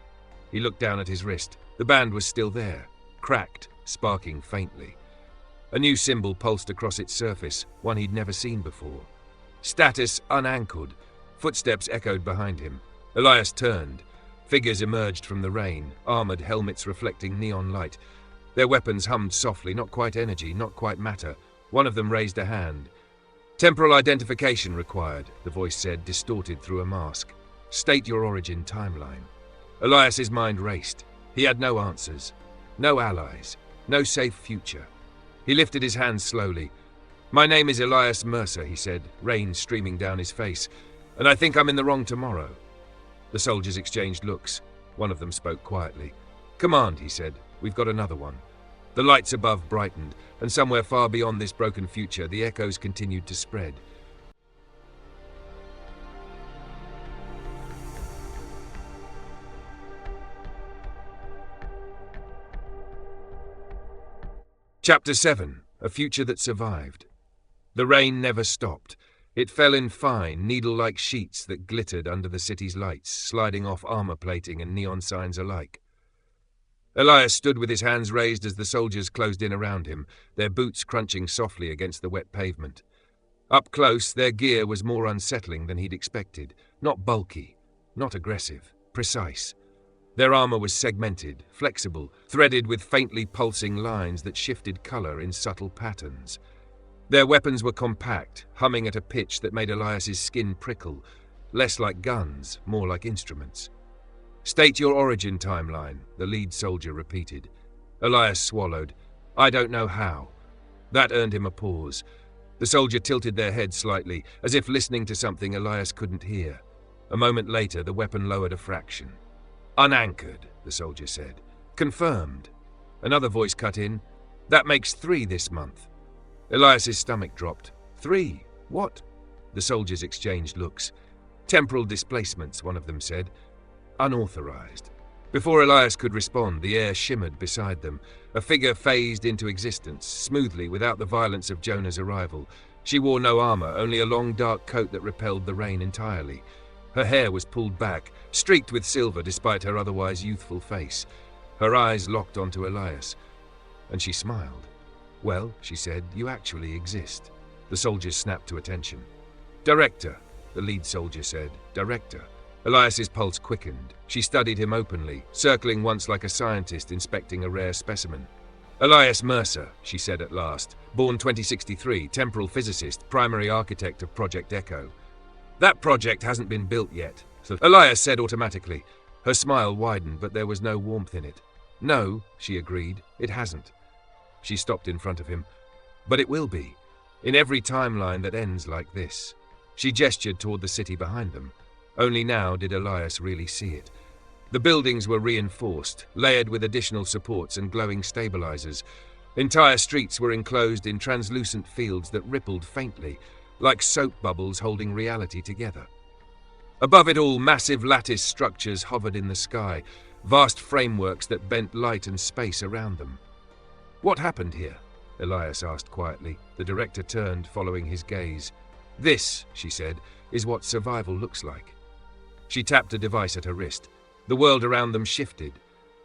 He looked down at his wrist. The band was still there, cracked, sparking faintly. A new symbol pulsed across its surface, one he'd never seen before. Status unanchored. Footsteps echoed behind him. Elias turned. Figures emerged from the rain, armored helmets reflecting neon light. Their weapons hummed softly, not quite energy, not quite matter. One of them raised a hand. Temporal identification required, the voice said, distorted through a mask. State your origin timeline. Elias's mind raced. He had no answers, no allies, no safe future. He lifted his hands slowly. My name is Elias Mercer, he said, rain streaming down his face, and I think I'm in the wrong tomorrow. The soldiers exchanged looks. One of them spoke quietly. Command, he said. We've got another one. The lights above brightened, and somewhere far beyond this broken future, the echoes continued to spread. Chapter 7. A Future That Survived. The rain never stopped. It fell in fine, needle-like sheets that glittered under the city's lights, sliding off armor plating and neon signs alike. Elias stood with his hands raised as the soldiers closed in around him, their boots crunching softly against the wet pavement. Up close, their gear was more unsettling than he'd expected. Not bulky, not aggressive, precise. Their armor was segmented, flexible, threaded with faintly pulsing lines that shifted color in subtle patterns. Their weapons were compact, humming at a pitch that made Elias's skin prickle, less like guns, more like instruments. "State your origin timeline," the lead soldier repeated. Elias swallowed. "I don't know how." That earned him a pause. The soldier tilted their head slightly, as if listening to something Elias couldn't hear. A moment later, the weapon lowered a fraction. "Unanchored," the soldier said. "Confirmed." Another voice cut in. "That makes 3 this month." Elias's stomach dropped. 3? What? The soldiers exchanged looks. "Temporal displacements," one of them said. "Unauthorized." Before Elias could respond, the air shimmered beside them. A figure phased into existence, smoothly, without the violence of Jonah's arrival. She wore no armor, only a long dark coat that repelled the rain entirely. Her hair was pulled back, streaked with silver despite her otherwise youthful face. Her eyes locked onto Elias, and she smiled. "Well," she said, "you actually exist." The soldiers snapped to attention. "Director," the lead soldier said. "Director." Elias's pulse quickened. She studied him openly, circling once like a scientist inspecting a rare specimen. "Elias Mercer," she said at last. "Born 2063, temporal physicist, primary architect of Project Echo." "That project hasn't been built yet," Elias said automatically. Her smile widened, but there was no warmth in it. "No," she agreed, "it hasn't." She stopped in front of him. "But it will be. In every timeline that ends like this." She gestured toward the city behind them. Only now did Elias really see it. The buildings were reinforced, layered with additional supports and glowing stabilizers. Entire streets were enclosed in translucent fields that rippled faintly, like soap bubbles holding reality together. Above it all, massive lattice structures hovered in the sky, vast frameworks that bent light and space around them. "What happened here?" Elias asked quietly. The director turned, following his gaze. "This," she said, "is what survival looks like." She tapped a device at her wrist. The world around them shifted.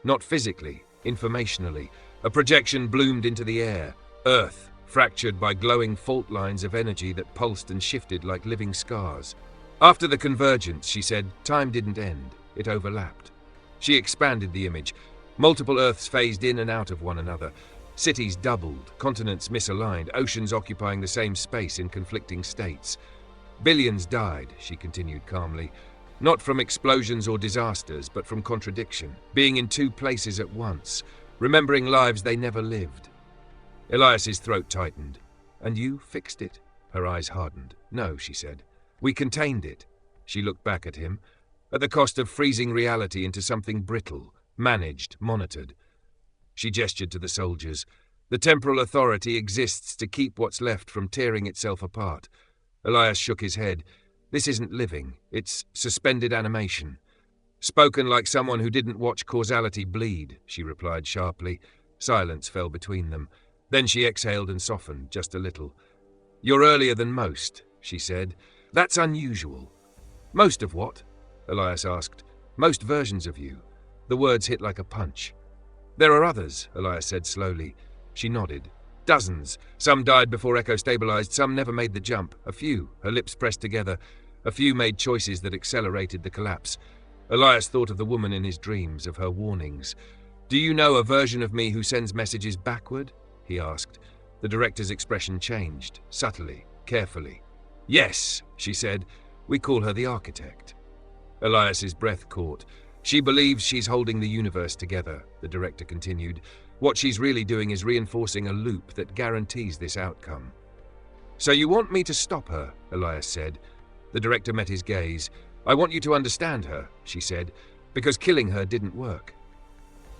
Not physically, informationally. A projection bloomed into the air. Earth, fractured by glowing fault lines of energy that pulsed and shifted like living scars. After the convergence, she said, time didn't end. It overlapped. She expanded the image. Multiple Earths phased in and out of one another. Cities doubled, continents misaligned, oceans occupying the same space in conflicting states. "Billions died," she continued calmly. "Not from explosions or disasters, but from contradiction. Being in 2 places at once. Remembering lives they never lived." Elias's throat tightened. "And you fixed it?" Her eyes hardened. "No," she said. "We contained it." She looked back at him. "At the cost of freezing reality into something brittle, managed, monitored." She gestured to the soldiers. "The temporal authority exists to keep what's left from tearing itself apart." Elias shook his head. "This isn't living. It's suspended animation." "Spoken like someone who didn't watch causality bleed," she replied sharply. Silence fell between them. Then she exhaled and softened, just a little. "You're earlier than most," she said. "That's unusual." "Most of what?" Elias asked. "Most versions of you." The words hit like a punch. "There are others," Elias said slowly. She nodded. "Dozens. Some died before Echo stabilized, some never made the jump. A few," her lips pressed together, "a few made choices that accelerated the collapse." Elias thought of the woman in his dreams, of her warnings. "Do you know a version of me who sends messages backward?" he asked. The director's expression changed, subtly, carefully. "Yes," she said. "We call her the Architect." Elias's breath caught. "She believes she's holding the universe together," the director continued. "What she's really doing is reinforcing a loop that guarantees this outcome." "So you want me to stop her?" Elias said. The director met his gaze. "I want you to understand her," she said, "because killing her didn't work."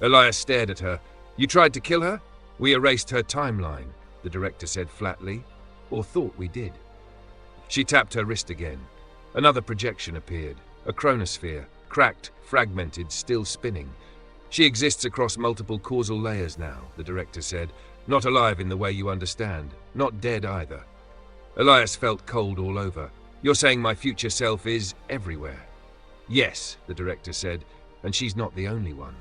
Elias stared at her. "You tried to kill her?" We erased her timeline, the director said flatly, or thought we did. She tapped her wrist again. Another projection appeared, a chronosphere, cracked, fragmented, still spinning. She exists across multiple causal layers now, the director said, not alive in the way you understand, not dead either. Elias felt cold all over. You're saying my future self is everywhere? Yes, the director said, and she's not the only one.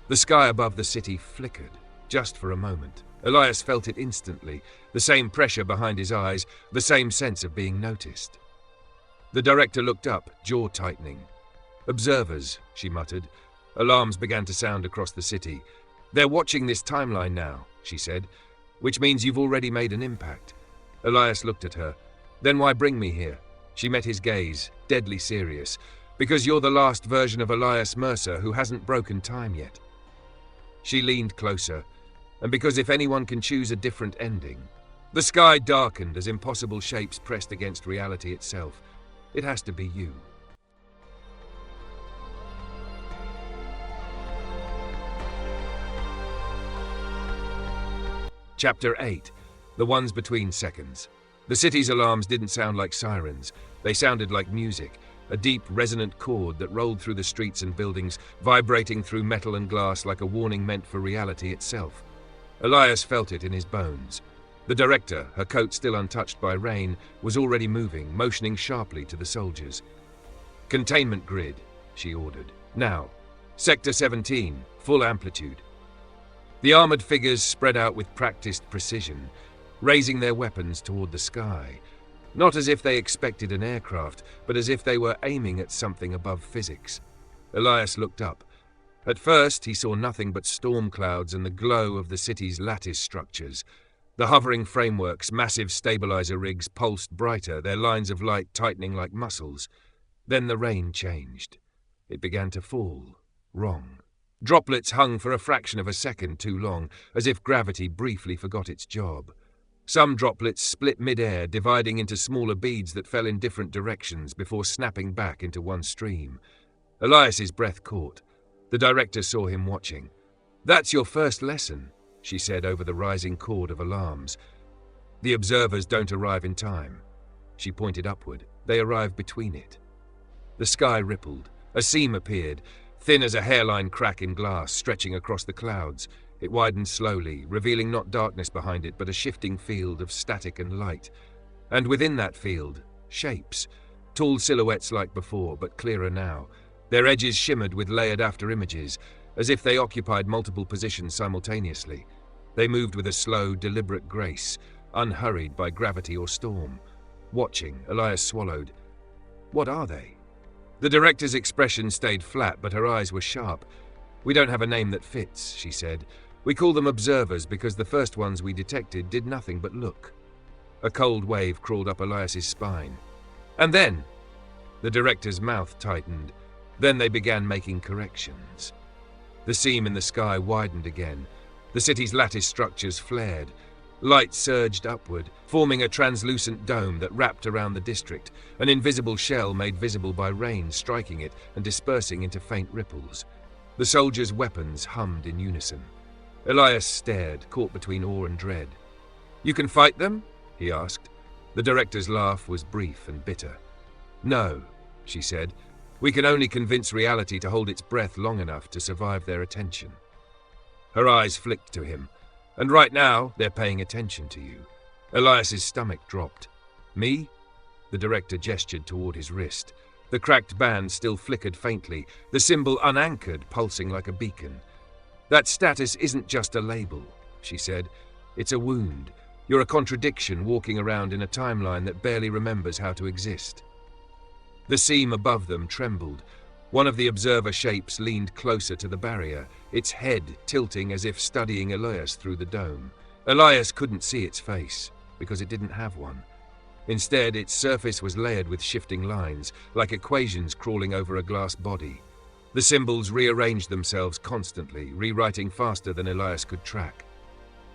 The sky above the city flickered, just for a moment. Elias felt it instantly, the same pressure behind his eyes, the same sense of being noticed. The director looked up, jaw tightening. Observers, she muttered. Alarms began to sound across the city. They're watching this timeline now, she said, which means you've already made an impact. Elias looked at her. Then why bring me here? She met his gaze, deadly serious. Because you're the last version of Elias Mercer who hasn't broken time yet. She leaned closer, and because if anyone can choose a different ending. The sky darkened as impossible shapes pressed against reality itself. It has to be you. Chapter 8. The Ones Between Seconds. The city's alarms didn't sound like sirens. They sounded like music, a deep, resonant chord that rolled through the streets and buildings, vibrating through metal and glass like a warning meant for reality itself. Elias felt it in his bones. The director, her coat still untouched by rain, was already moving, motioning sharply to the soldiers. Containment grid, she ordered. Now. Sector 17, full amplitude. The armored figures spread out with practiced precision, raising their weapons toward the sky, not as if they expected an aircraft, but as if they were aiming at something above physics. Elias looked up. At first, he saw nothing but storm clouds and the glow of the city's lattice structures. The hovering frameworks, massive stabilizer rigs pulsed brighter, their lines of light tightening like muscles. Then the rain changed. It began to fall. Wrong. Droplets hung for a fraction of a second too long, as if gravity briefly forgot its job. Some droplets split mid-air, dividing into smaller beads that fell in different directions before snapping back into one stream. Elias's breath caught. The director saw him watching. "That's your first lesson," she said over the rising chord of alarms. "The observers don't arrive in time." She pointed upward. They arrive between it. The sky rippled. A seam appeared, thin as a hairline crack in glass, stretching across the clouds. It widened slowly, revealing not darkness behind it, but a shifting field of static and light. And within that field, shapes. Tall silhouettes like before, but clearer now. Their edges shimmered with layered after-images, as if they occupied multiple positions simultaneously. They moved with a slow, deliberate grace, unhurried by gravity or storm. Watching, Elias swallowed. What are they? The director's expression stayed flat, but her eyes were sharp. "We don't have a name that fits," she said. "We call them observers because the first ones we detected did nothing but look." A cold wave crawled up Elias's spine. "And then?" The director's mouth tightened. Then they began making corrections. The seam in the sky widened again. The city's lattice structures flared. Light surged upward, forming a translucent dome that wrapped around the district, an invisible shell made visible by rain striking it and dispersing into faint ripples. The soldiers' weapons hummed in unison. Elias stared, caught between awe and dread. "You can fight them?" he asked. The director's laugh was brief and bitter. "No," she said. "We can only convince reality to hold its breath long enough to survive their attention." Her eyes flicked to him. "And right now, they're paying attention to you." Elias's stomach dropped. "Me?" The director gestured toward his wrist. The cracked band still flickered faintly, the symbol unanchored, pulsing like a beacon. "That status isn't just a label," she said. "It's a wound. You're a contradiction walking around in a timeline that barely remembers how to exist." The seam above them trembled. One of the observer shapes leaned closer to the barrier, its head tilting as if studying Elias through the dome. Elias couldn't see its face, because it didn't have one. Instead, its surface was layered with shifting lines, like equations crawling over a glass body. The symbols rearranged themselves constantly, rewriting faster than Elias could track.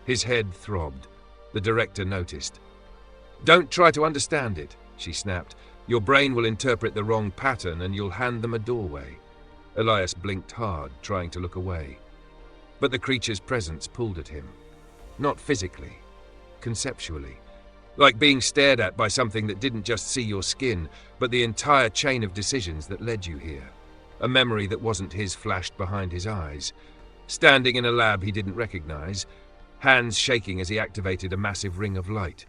His head throbbed. The director noticed. "Don't try to understand it," she snapped. "Your brain will interpret the wrong pattern and you'll hand them a doorway." Elias blinked hard, trying to look away. But the creature's presence pulled at him. Not physically, conceptually. Like being stared at by something that didn't just see your skin, but the entire chain of decisions that led you here. A memory that wasn't his flashed behind his eyes. Standing in a lab he didn't recognize, hands shaking as he activated a massive ring of light.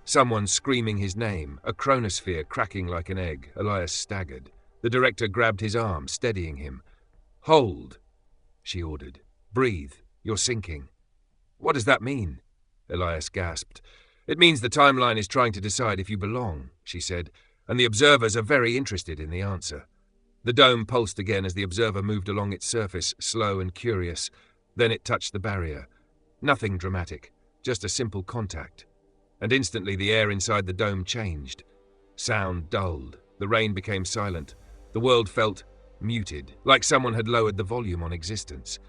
Someone screaming his name, a chronosphere cracking like an egg. Elias staggered. The director grabbed his arm, steadying him. "Hold," she ordered. "Breathe. You're sinking." "What does that mean?" Elias gasped. "It means the timeline is trying to decide if you belong," she said, "and the observers are very interested in the answer." The dome pulsed again as the observer moved along its surface, slow and curious. Then it touched the barrier. Nothing dramatic, just a simple contact. And instantly the air inside the dome changed. Sound dulled. The rain became silent. The world felt muted, like someone had lowered the volume on existence.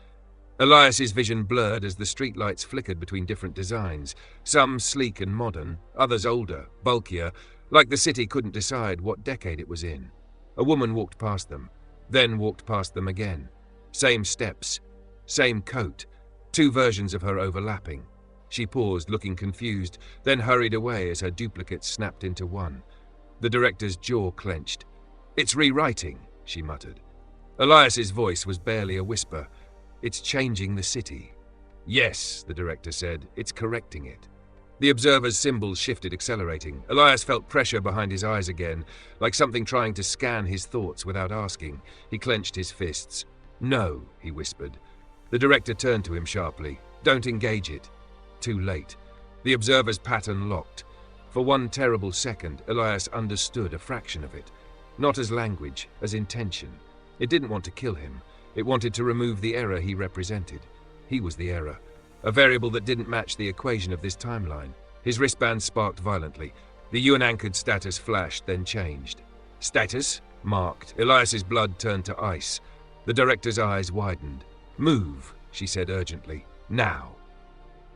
Elias's vision blurred as the streetlights flickered between different designs, some sleek and modern, others older, bulkier, like the city couldn't decide what decade it was in. A woman walked past them, then walked past them again. Same steps, same coat, two versions of her overlapping. She paused, looking confused, then hurried away as her duplicates snapped into one. The director's jaw clenched. "It's rewriting," she muttered. Elias's voice was barely a whisper. "It's changing the city." "Yes," the director said, "it's correcting it." The observer's symbols shifted, accelerating. Elias felt pressure behind his eyes again, like something trying to scan his thoughts without asking. He clenched his fists. "No," he whispered. The director turned to him sharply. "Don't engage it." Too late. The observer's pattern locked. For one terrible second, Elias understood a fraction of it. Not as language, as intention. It didn't want to kill him. It wanted to remove the error he represented. He was the error. A variable that didn't match the equation of this timeline. His wristband sparked violently. The UN-anchored status flashed, then changed. Status? Marked. Elias's blood turned to ice. The director's eyes widened. "Move," she said urgently. "Now."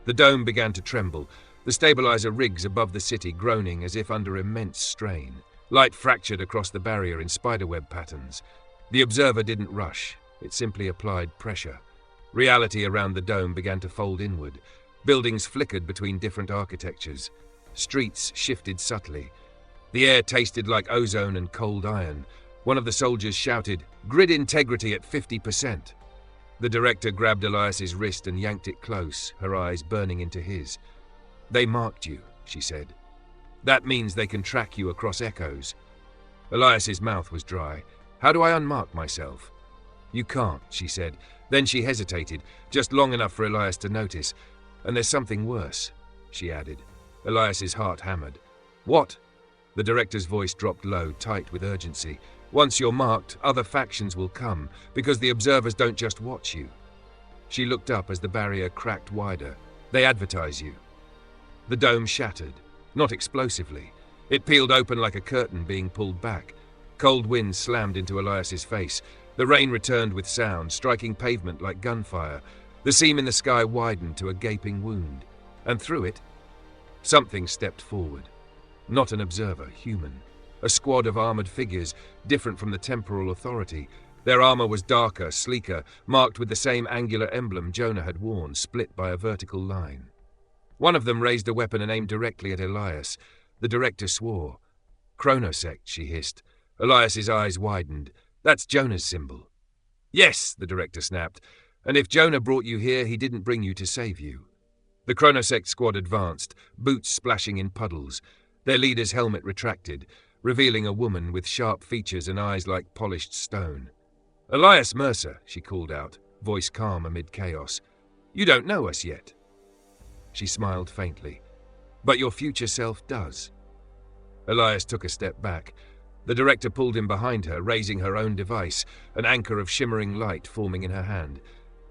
The dome began to tremble, the stabilizer rigs above the city groaning as if under immense strain. Light fractured across the barrier in spiderweb patterns. The observer didn't rush. It simply applied pressure. Reality around the dome began to fold inward. Buildings flickered between different architectures. Streets shifted subtly. The air tasted like ozone and cold iron. One of the soldiers shouted, "Grid integrity at 50%. The director grabbed Elias's wrist and yanked it close, her eyes burning into his. "They marked you," she said. "That means they can track you across echoes." Elias's mouth was dry. "How do I unmark myself?" "You can't," she said. Then she hesitated, just long enough for Elias to notice. "And there's something worse," she added. Elias's heart hammered. "What?" The director's voice dropped low, tight with urgency. "Once you're marked, other factions will come, because the observers don't just watch you." She looked up as the barrier cracked wider. "They advertise you." The dome shattered, not explosively. It peeled open like a curtain being pulled back. Cold wind slammed into Elias's face. The rain returned with sound, striking pavement like gunfire. The seam in the sky widened to a gaping wound. And through it, something stepped forward. Not an observer, human. A squad of armored figures, different from the temporal authority. Their armor was darker, sleeker, marked with the same angular emblem Jonah had worn, split by a vertical line. One of them raised a weapon and aimed directly at Elias. The director swore. "Chronosect," she hissed. Elias's eyes widened. "That's Jonah's symbol." "Yes," the director snapped. "And if Jonah brought you here, he didn't bring you to save you." The Chronosect squad advanced, boots splashing in puddles. Their leader's helmet retracted, revealing a woman with sharp features and eyes like polished stone. "Elias Mercer," she called out, voice calm amid chaos. "You don't know us yet." She smiled faintly. "But your future self does." Elias took a step back. The director pulled him behind her, raising her own device, an anchor of shimmering light forming in her hand.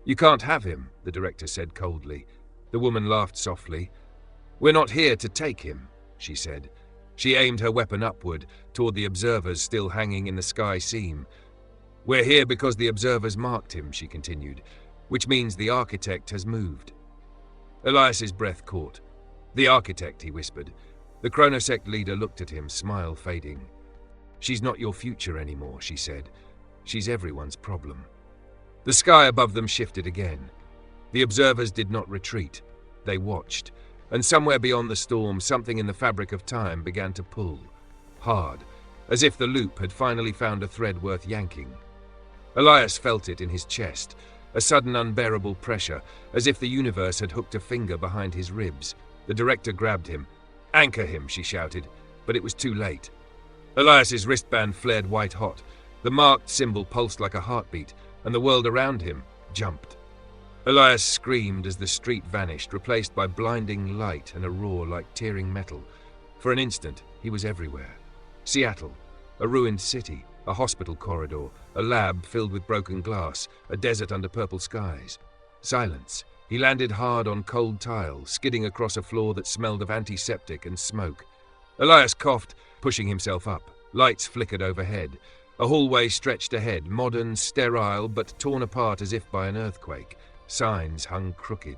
"You can't have him," the director said coldly. The woman laughed softly. "We're not here to take him," she said. She aimed her weapon upward, toward the observers still hanging in the sky seam. "We're here because the observers marked him," she continued, "which means the architect has moved." Elias's breath caught. "The architect," he whispered. The Chronosect leader looked at him, smile fading. "She's not your future anymore," she said. "She's everyone's problem." The sky above them shifted again. The observers did not retreat. They watched, and somewhere beyond the storm, something in the fabric of time began to pull, hard, as if the loop had finally found a thread worth yanking. Elias felt it in his chest, a sudden unbearable pressure, as if the universe had hooked a finger behind his ribs. The director grabbed him. "Anchor him," she shouted, but it was too late. Elias's wristband flared white-hot. The marked symbol pulsed like a heartbeat, and the world around him jumped. Elias screamed as the street vanished, replaced by blinding light and a roar like tearing metal. For an instant, he was everywhere. Seattle, a ruined city, a hospital corridor, a lab filled with broken glass, a desert under purple skies. Silence. He landed hard on cold tile, skidding across a floor that smelled of antiseptic and smoke. Elias coughed, pushing himself up. Lights flickered overhead. A hallway stretched ahead, modern, sterile, but torn apart as if by an earthquake. Signs hung crooked.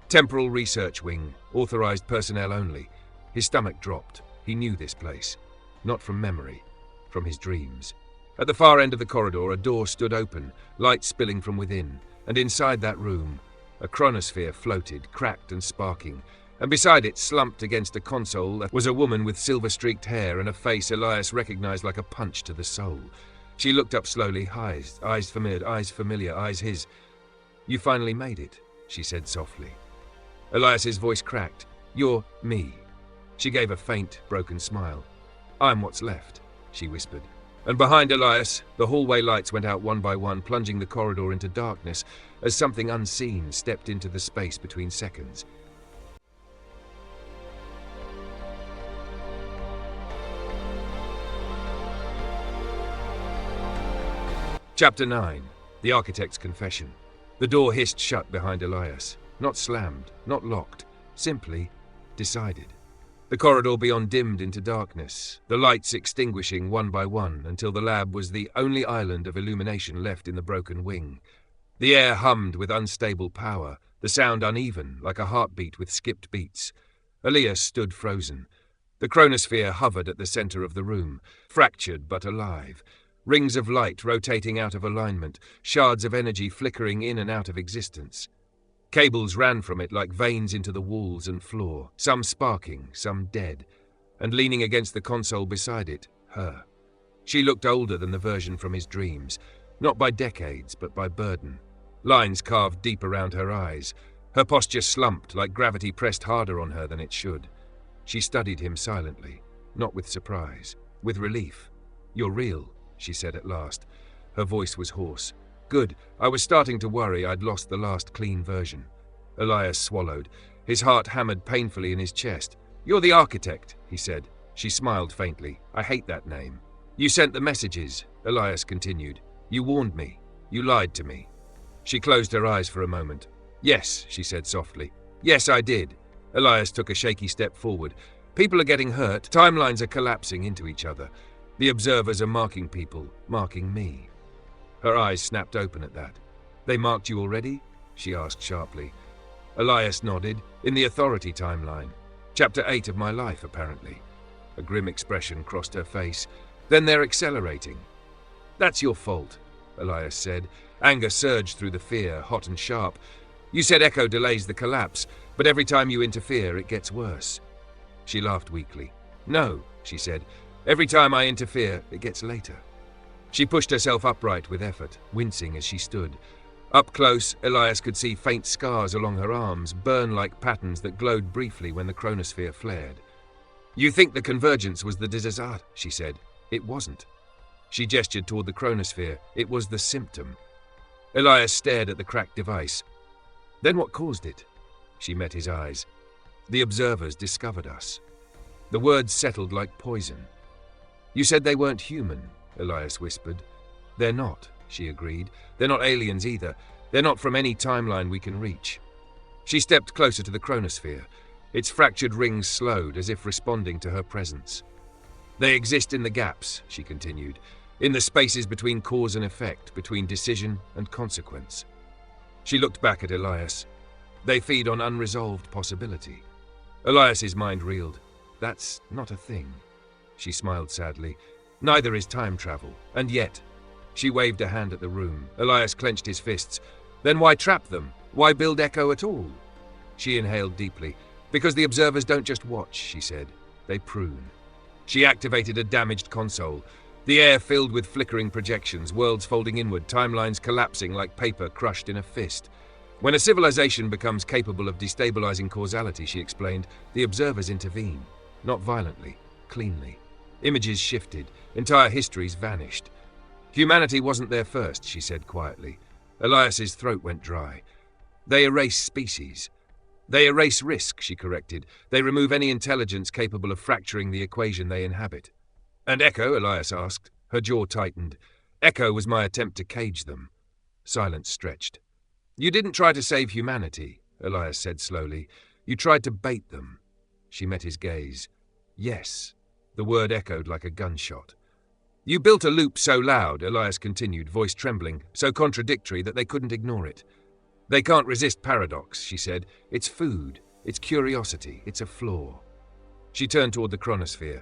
Temporal Research Wing, authorized personnel only. His stomach dropped. He knew this place. Not from memory, from his dreams. At the far end of the corridor, a door stood open, light spilling from within, and inside that room, a chronosphere floated, cracked and sparking, and beside it, slumped against a console, was a woman with silver-streaked hair and a face Elias recognized like a punch to the soul. She looked up slowly, eyes familiar, eyes his. "You finally made it," she said softly. Elias's voice cracked. "You're me." She gave a faint, broken smile. "I'm what's left," she whispered. And behind Elias, the hallway lights went out one by one, plunging the corridor into darkness as something unseen stepped into the space between seconds. Chapter 9. The Architect's Confession. The door hissed shut behind Elias. Not slammed, not locked, simply decided. The corridor beyond dimmed into darkness, the lights extinguishing one by one until the lab was the only island of illumination left in the broken wing. The air hummed with unstable power, the sound uneven, like a heartbeat with skipped beats. Elias stood frozen. The chronosphere hovered at the center of the room, fractured but alive. Rings of light rotating out of alignment, shards of energy flickering in and out of existence. Cables ran from it like veins into the walls and floor, some sparking, some dead, and leaning against the console beside it, her. She looked older than the version from his dreams, not by decades, but by burden. Lines carved deep around her eyes. Her posture slumped, like gravity pressed harder on her than it should. She studied him silently, not with surprise, with relief. "You're real," she said at last. Her voice was hoarse. "Good. I was starting to worry I'd lost the last clean version." Elias swallowed. His heart hammered painfully in his chest. "You're the architect," he said. She smiled faintly. "I hate that name." "You sent the messages," Elias continued. "You warned me. You lied to me." She closed her eyes for a moment. "Yes," she said softly. "Yes, I did." Elias took a shaky step forward. "People are getting hurt. Timelines are collapsing into each other. The observers are marking people, marking me." Her eyes snapped open at that. "They marked you already?" she asked sharply. Elias nodded. "In the authority timeline. Chapter 8 of my life, apparently." A grim expression crossed her face. "Then they're accelerating." "That's your fault," Elias said. Anger surged through the fear, hot and sharp. "You said Echo delays the collapse, but every time you interfere, it gets worse." She laughed weakly. "No," she said. "Every time I interfere, it gets later." She pushed herself upright with effort, wincing as she stood. Up close, Elias could see faint scars along her arms, burn-like patterns that glowed briefly when the chronosphere flared. "You think the convergence was the disaster," she said. "It wasn't." She gestured toward the chronosphere. "It was the symptom." Elias stared at the cracked device. "Then what caused it?" She met his eyes. "The observers discovered us." The words settled like poison. "You said they weren't human," Elias whispered. "They're not," she agreed. "They're not aliens either. They're not from any timeline we can reach." She stepped closer to the chronosphere. Its fractured rings slowed, as if responding to her presence. "They exist in the gaps," she continued, "in the spaces between cause and effect, between decision and consequence." She looked back at Elias. "They feed on unresolved possibility." Elias's mind reeled. "That's not a thing." She smiled sadly. "Neither is time travel, and yet..." She waved a hand at the room. Elias clenched his fists. "Then why trap them? Why build Echo at all?" She inhaled deeply. Because the observers don't just watch, she said. They prune. She activated a damaged console. The air filled with flickering projections, worlds folding inward, timelines collapsing like paper crushed in a fist. When a civilization becomes capable of destabilizing causality, she explained, the observers intervene. Not violently, cleanly. Images shifted. Entire histories vanished. Humanity wasn't there first, she said quietly. Elias's throat went dry. They erase species. They erase risk, she corrected. They remove any intelligence capable of fracturing the equation they inhabit. And Echo, Elias asked. Her jaw tightened. Echo was my attempt to cage them. Silence stretched. You didn't try to save humanity, Elias said slowly. You tried to bait them. She met his gaze. Yes. The word echoed like a gunshot. You built a loop so loud, Elias continued, voice trembling, so contradictory that they couldn't ignore it. They can't resist paradox, she said. It's food. It's curiosity. It's a flaw. She turned toward the chronosphere.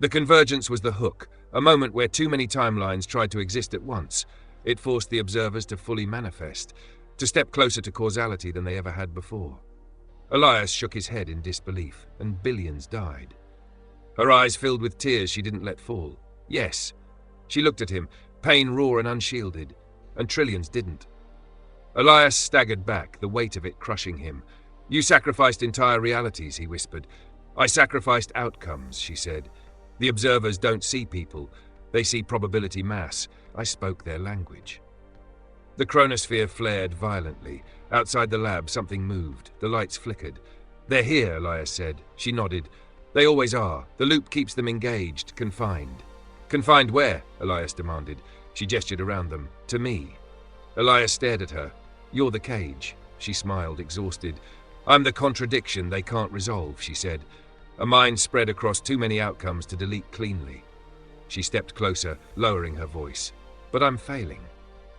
The convergence was the hook, a moment where too many timelines tried to exist at once. It forced the observers to fully manifest, to step closer to causality than they ever had before. Elias shook his head in disbelief, and billions died. Her eyes filled with tears she didn't let fall. Yes. She looked at him, pain raw and unshielded, and trillions didn't. Elias staggered back, the weight of it crushing him. You sacrificed entire realities, he whispered. I sacrificed outcomes, she said. The observers don't see people. They see probability mass. I spoke their language. The chronosphere flared violently. Outside the lab, something moved. The lights flickered. They're here, Elias said. She nodded. They always are. The loop keeps them engaged, confined. Confined where? Elias demanded. She gestured around them. To me. Elias stared at her. You're the cage. She smiled, exhausted. I'm the contradiction they can't resolve, she said. A mind spread across too many outcomes to delete cleanly. She stepped closer, lowering her voice. But I'm failing.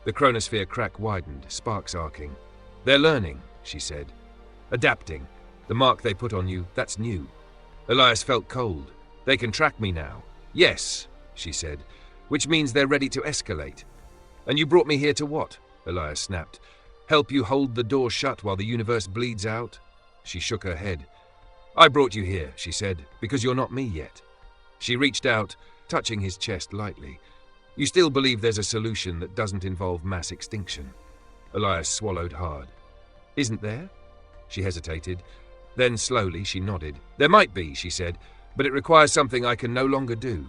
The chronosphere crack widened, sparks arcing. They're learning, she said. Adapting. The mark they put on you, that's new. Elias felt cold. They can track me now. Yes, she said, which means they're ready to escalate. And you brought me here to what? Elias snapped. Help you hold the door shut while the universe bleeds out? She shook her head. I brought you here, she said, because you're not me yet. She reached out, touching his chest lightly. You still believe there's a solution that doesn't involve mass extinction? Elias swallowed hard. Isn't there? She hesitated. Then slowly she nodded. There might be, she said, but it requires something I can no longer do.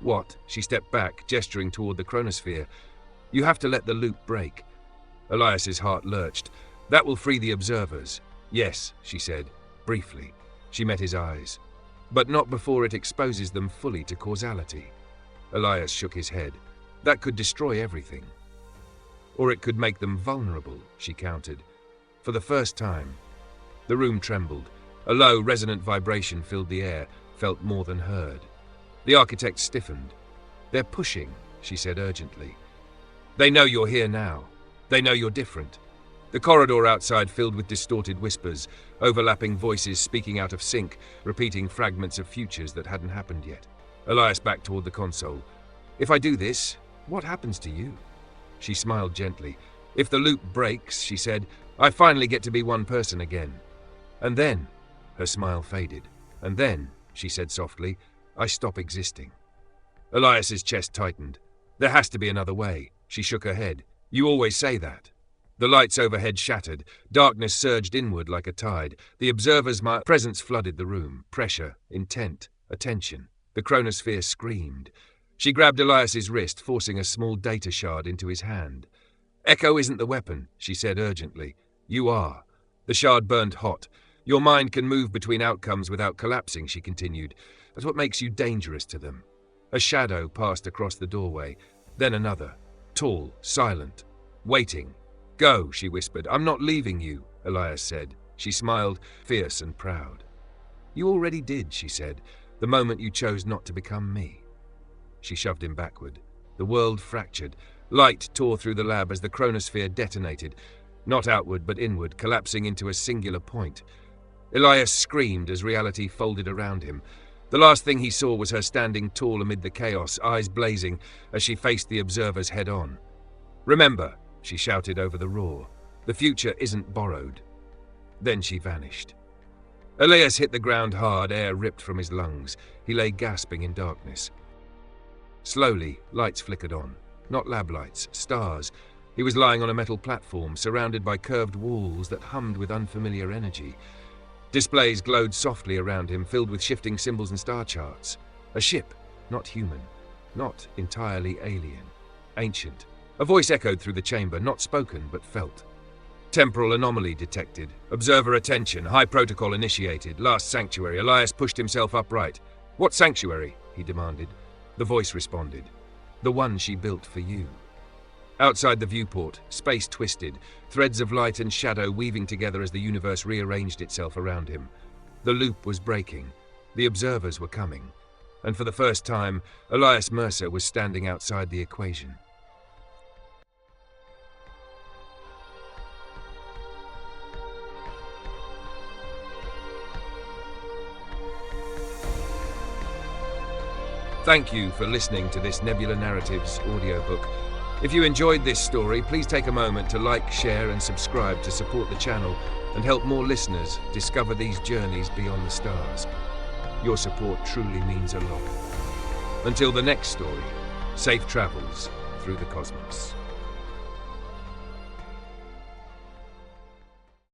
What? She stepped back, gesturing toward the chronosphere. You have to let the loop break. Elias's heart lurched. That will free the observers. Yes, she said, briefly. She met his eyes. But not before it exposes them fully to causality. Elias shook his head. That could destroy everything. Or it could make them vulnerable, she countered. For the first time. The room trembled. A low, resonant vibration filled the air, felt more than heard. The architect stiffened. They're pushing, she said urgently. They know you're here now. They know you're different. The corridor outside filled with distorted whispers, overlapping voices speaking out of sync, repeating fragments of futures that hadn't happened yet. Elias backed toward the console. If I do this, what happens to you? She smiled gently. If the loop breaks, she said, I finally get to be one person again. And then, her smile faded. And then, she said softly, I stop existing. Elias's chest tightened. There has to be another way. She shook her head. You always say that. The lights overhead shattered. Darkness surged inward like a tide. The observer's presence flooded the room. Pressure, intent, attention. The chronosphere screamed. She grabbed Elias's wrist, forcing a small data shard into his hand. Echo isn't the weapon, she said urgently. You are. The shard burned hot. Your mind can move between outcomes without collapsing, she continued. That's what makes you dangerous to them. A shadow passed across the doorway. Then another. Tall, silent, waiting. Go, she whispered. I'm not leaving you, Elias said. She smiled, fierce and proud. You already did, she said, the moment you chose not to become me. She shoved him backward. The world fractured. Light tore through the lab as the chronosphere detonated, not outward but inward, collapsing into a singular point. Elias screamed as reality folded around him. The last thing he saw was her standing tall amid the chaos, eyes blazing as she faced the observers head-on. Remember, she shouted over the roar, the future isn't borrowed. Then she vanished. Elias hit the ground hard, air ripped from his lungs. He lay gasping in darkness. Slowly, lights flickered on. Not lab lights, stars. He was lying on a metal platform, surrounded by curved walls that hummed with unfamiliar energy. Displays glowed softly around him, filled with shifting symbols and star charts. A ship, not human, not entirely alien, ancient. A voice echoed through the chamber, not spoken, but felt. Temporal anomaly detected. Observer attention. High protocol initiated. Last sanctuary. Elias pushed himself upright. What sanctuary? He demanded. The voice responded. The one she built for you. Outside the viewport, space twisted, threads of light and shadow weaving together as the universe rearranged itself around him. The loop was breaking. The observers were coming. And for the first time, Elias Mercer was standing outside the equation. Thank you for listening to this Nebula Narratives audiobook. If you enjoyed this story, please take a moment to like, share and subscribe to support the channel and help more listeners discover these journeys beyond the stars. Your support truly means a lot. Until the next story, safe travels through the cosmos.